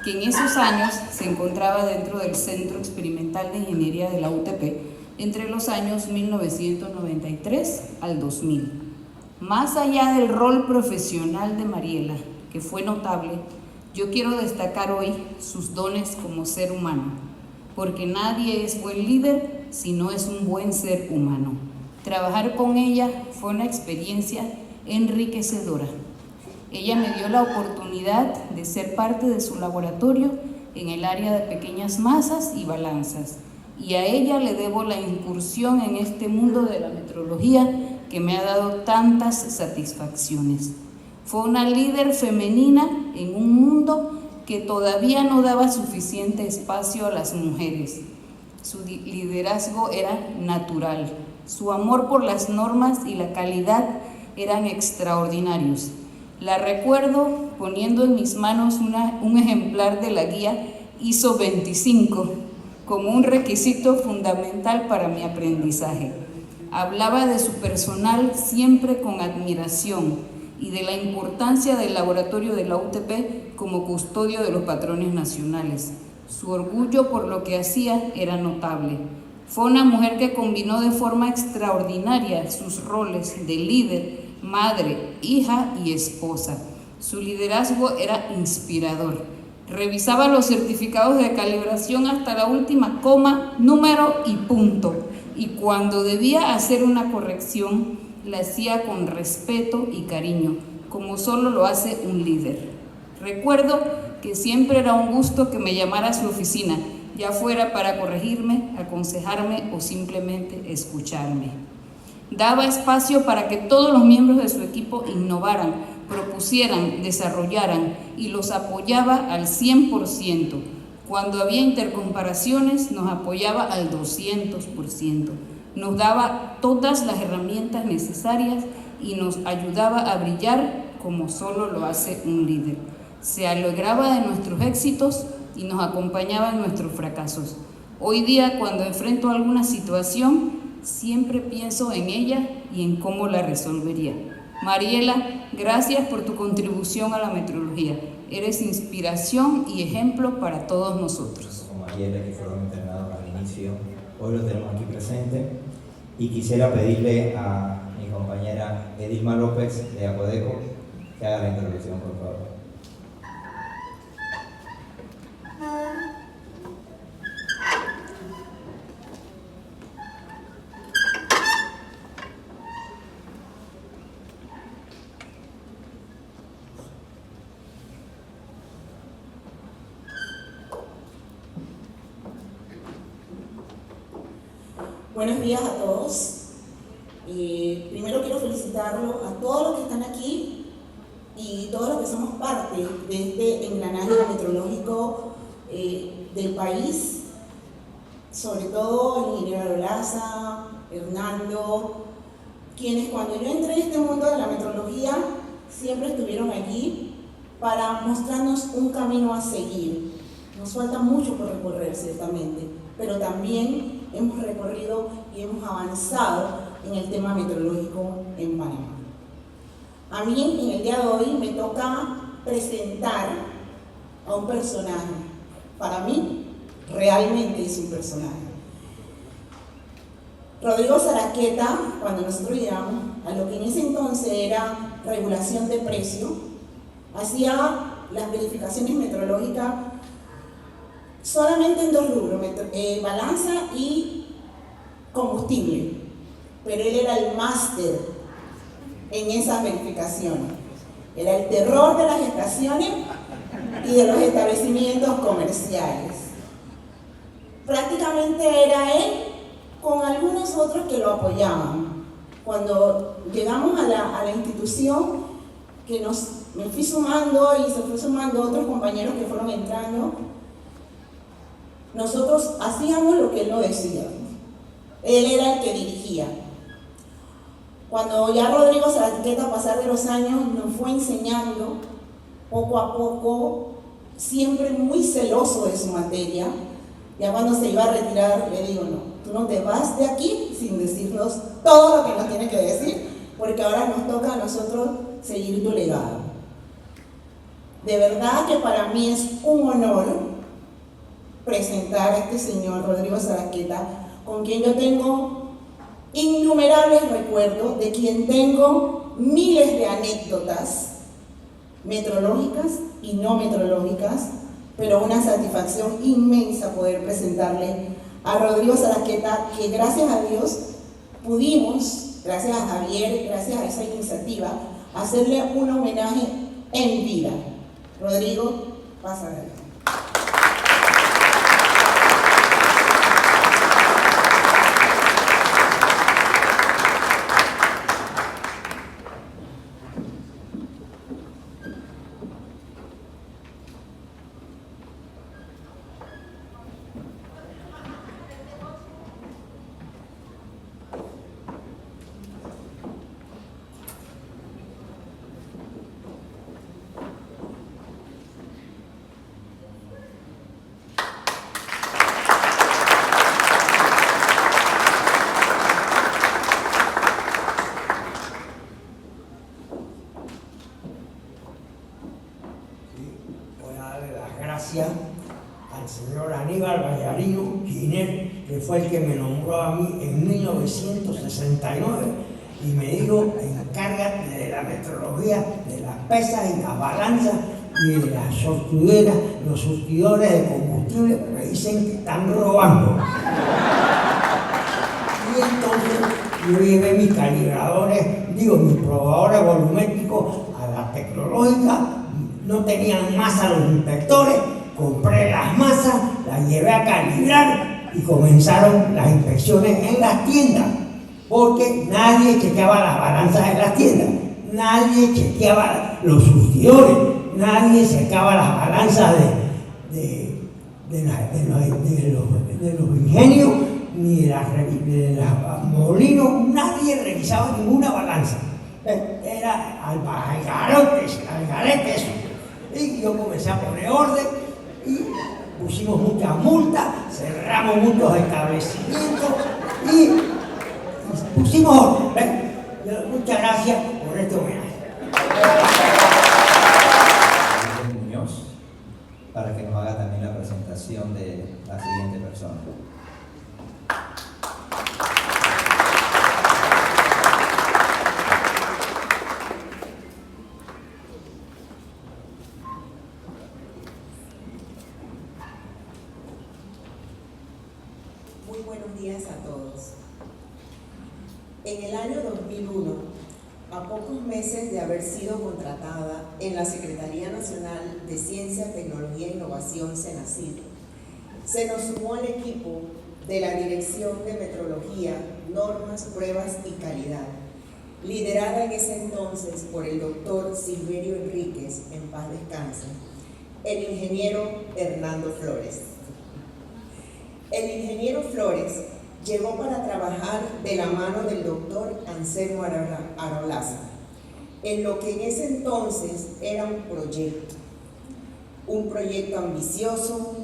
que en esos años se encontraba dentro del Centro Experimental de Ingeniería de la UTP entre los años 1993 al 2000. Más allá del rol profesional de Mariela, que fue notable, yo quiero destacar hoy sus dones como ser humano, porque nadie es buen líder si no es un buen ser humano. Trabajar con ella fue una experiencia enriquecedora. Ella me dio la oportunidad de ser parte de su laboratorio en el área de pequeñas masas y balanzas, y a ella le debo la incursión en este mundo de la metrología que me ha dado tantas satisfacciones. Fue una líder femenina en un mundo que todavía no daba suficiente espacio a las mujeres. Su liderazgo era natural, su amor por las normas y la calidad eran extraordinarios. La recuerdo poniendo en mis manos un ejemplar de la guía ISO 25 como un requisito fundamental para mi aprendizaje. Hablaba de su personal siempre con admiración y de la importancia del laboratorio de la UTP como custodio de los patrones nacionales. Su orgullo por lo que hacía era notable. Fue una mujer que combinó de forma extraordinaria sus roles de líder, madre, hija y esposa. Su liderazgo era inspirador. Revisaba los certificados de calibración hasta la última coma, número y punto. Y cuando debía hacer una corrección, la hacía con respeto y cariño, como solo lo hace un líder. Recuerdo que siempre era un gusto que me llamara a su oficina, ya fuera para corregirme, aconsejarme o simplemente escucharme. Daba espacio para que todos los miembros de su equipo innovaran, propusieran, desarrollaran y los apoyaba al 100%. Cuando había intercomparaciones nos apoyaba al 200%. Nos daba todas las herramientas necesarias y nos ayudaba a brillar como solo lo hace un líder. Se alegraba de nuestros éxitos y nos acompañaba en nuestros fracasos. Hoy día, cuando enfrento alguna situación, siempre pienso en ella y en cómo la resolvería. Mariela, gracias por tu contribución a la metrología. Eres inspiración y ejemplo para todos nosotros. Con Mariela, que fueron internados al inicio, hoy lo tenemos aquí presente. Y quisiera pedirle a mi compañera Edilma López de Acodeco que haga la introducción, por favor. Buenos días a todos. Primero quiero felicitarlo a todos los que están aquí y todos los que somos parte de este engranaje metrológico del país, sobre todo el ingeniero Laza, Hernando, quienes cuando yo entré en este mundo de la metrología siempre estuvieron allí para mostrarnos un camino a seguir. Nos falta mucho por recorrer, ciertamente, pero también hemos recorrido y hemos avanzado en el tema meteorológico en Panamá. A mí, en el día de hoy, me toca presentar a un personaje. Para mí, realmente es un personaje. Rodrigo Zaraqueta, cuando nosotros llegamos a lo que en ese entonces era regulación de precio, hacía las verificaciones meteorológicas solamente en dos rubros, balanza y combustible, pero él era el máster en esas verificaciones. Era el terror de las estaciones y de los establecimientos comerciales. Prácticamente era él con algunos otros que lo apoyaban. Cuando llegamos a la institución, que me fui sumando y se fue sumando otros compañeros que fueron entrando, nosotros hacíamos lo que él nos decía. Él era el que dirigía. Cuando ya Rodrigo Zaraqueta, a pasar de los años, nos fue enseñando poco a poco, siempre muy celoso de su materia. Ya cuando se iba a retirar, le digo, no, tú no te vas de aquí sin decirnos todo lo que nos tienes que decir, porque ahora nos toca a nosotros seguir tu legado. De verdad que para mí es un honor presentar a este señor Rodrigo Zaraqueta, con quien yo tengo innumerables recuerdos, de quien tengo miles de anécdotas metrológicas y no metrológicas, pero una satisfacción inmensa poder presentarle a Rodrigo Zaraqueta, que gracias a Dios pudimos, gracias a Javier, gracias a esa iniciativa, hacerle un homenaje en vida. Rodrigo, pasa adelante. Al señor Aníbal Vallarino Giner, que fue el que me nombró a mí en 1969 y me dijo: encárgate de la metrología, de las pesas y las balanzas y de las surtiduras, los surtidores de combustible, porque dicen que están robando. Y entonces yo llevé mis calibradores, mis probadores volumétricos a la tecnológica. No tenían masa los inspectores, compré las masas, las llevé a calibrar y comenzaron las inspecciones en las tiendas, porque nadie chequeaba las balanzas en las tiendas, nadie chequeaba los surtidores, nadie chequeaba las balanzas de los ingenios, ni de los molinos, nadie revisaba ninguna balanza. Era algarete eso. Y yo comencé a poner orden y pusimos muchas multas, cerramos muchos establecimientos y pusimos orden. Muchas gracias por este homenaje. Muñoz, para que nos haga también la presentación de la siguiente persona. Buenos días a todos. En el año 2001, a pocos meses de haber sido contratada en la Secretaría Nacional de Ciencia, Tecnología e Innovación, CENACID, se nos sumó al equipo de la Dirección de Metrología, Normas, Pruebas y Calidad, liderada en ese entonces por el doctor Silverio Enríquez, en paz descanse, el ingeniero Hernando Flores. El ingeniero Flores llegó para trabajar de la mano del doctor Anselmo Arolaza, en lo que en ese entonces era un proyecto ambicioso,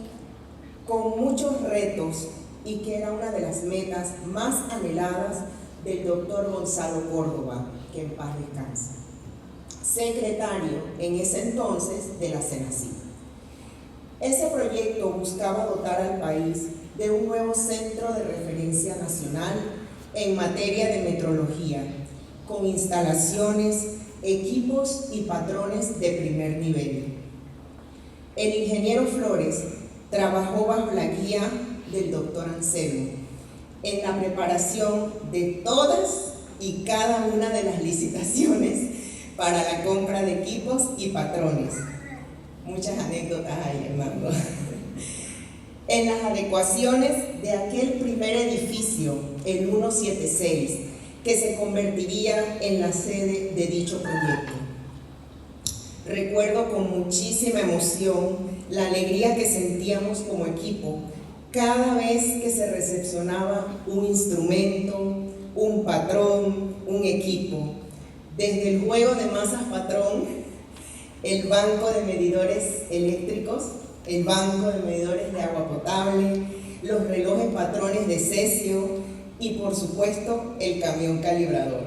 con muchos retos y que era una de las metas más anheladas del doctor Gonzalo Córdoba, que en paz descansa, secretario en ese entonces de la CENACID. Ese proyecto buscaba dotar al país de un nuevo centro de referencia nacional en materia de metrología, con instalaciones, equipos y patrones de primer nivel. El ingeniero Flores trabajó bajo la guía del doctor Anselmo en la preparación de todas y cada una de las licitaciones para la compra de equipos y patrones. Muchas anécdotas ahí, Hernando. En las adecuaciones de aquel primer edificio, el 176, que se convertiría en la sede de dicho proyecto. Recuerdo con muchísima emoción la alegría que sentíamos como equipo cada vez que se recepcionaba un instrumento, un patrón, un equipo, desde el juego de masas patrón, el banco de medidores eléctricos, el banco de medidores de agua potable, los relojes patrones de cesio y por supuesto el camión calibrador.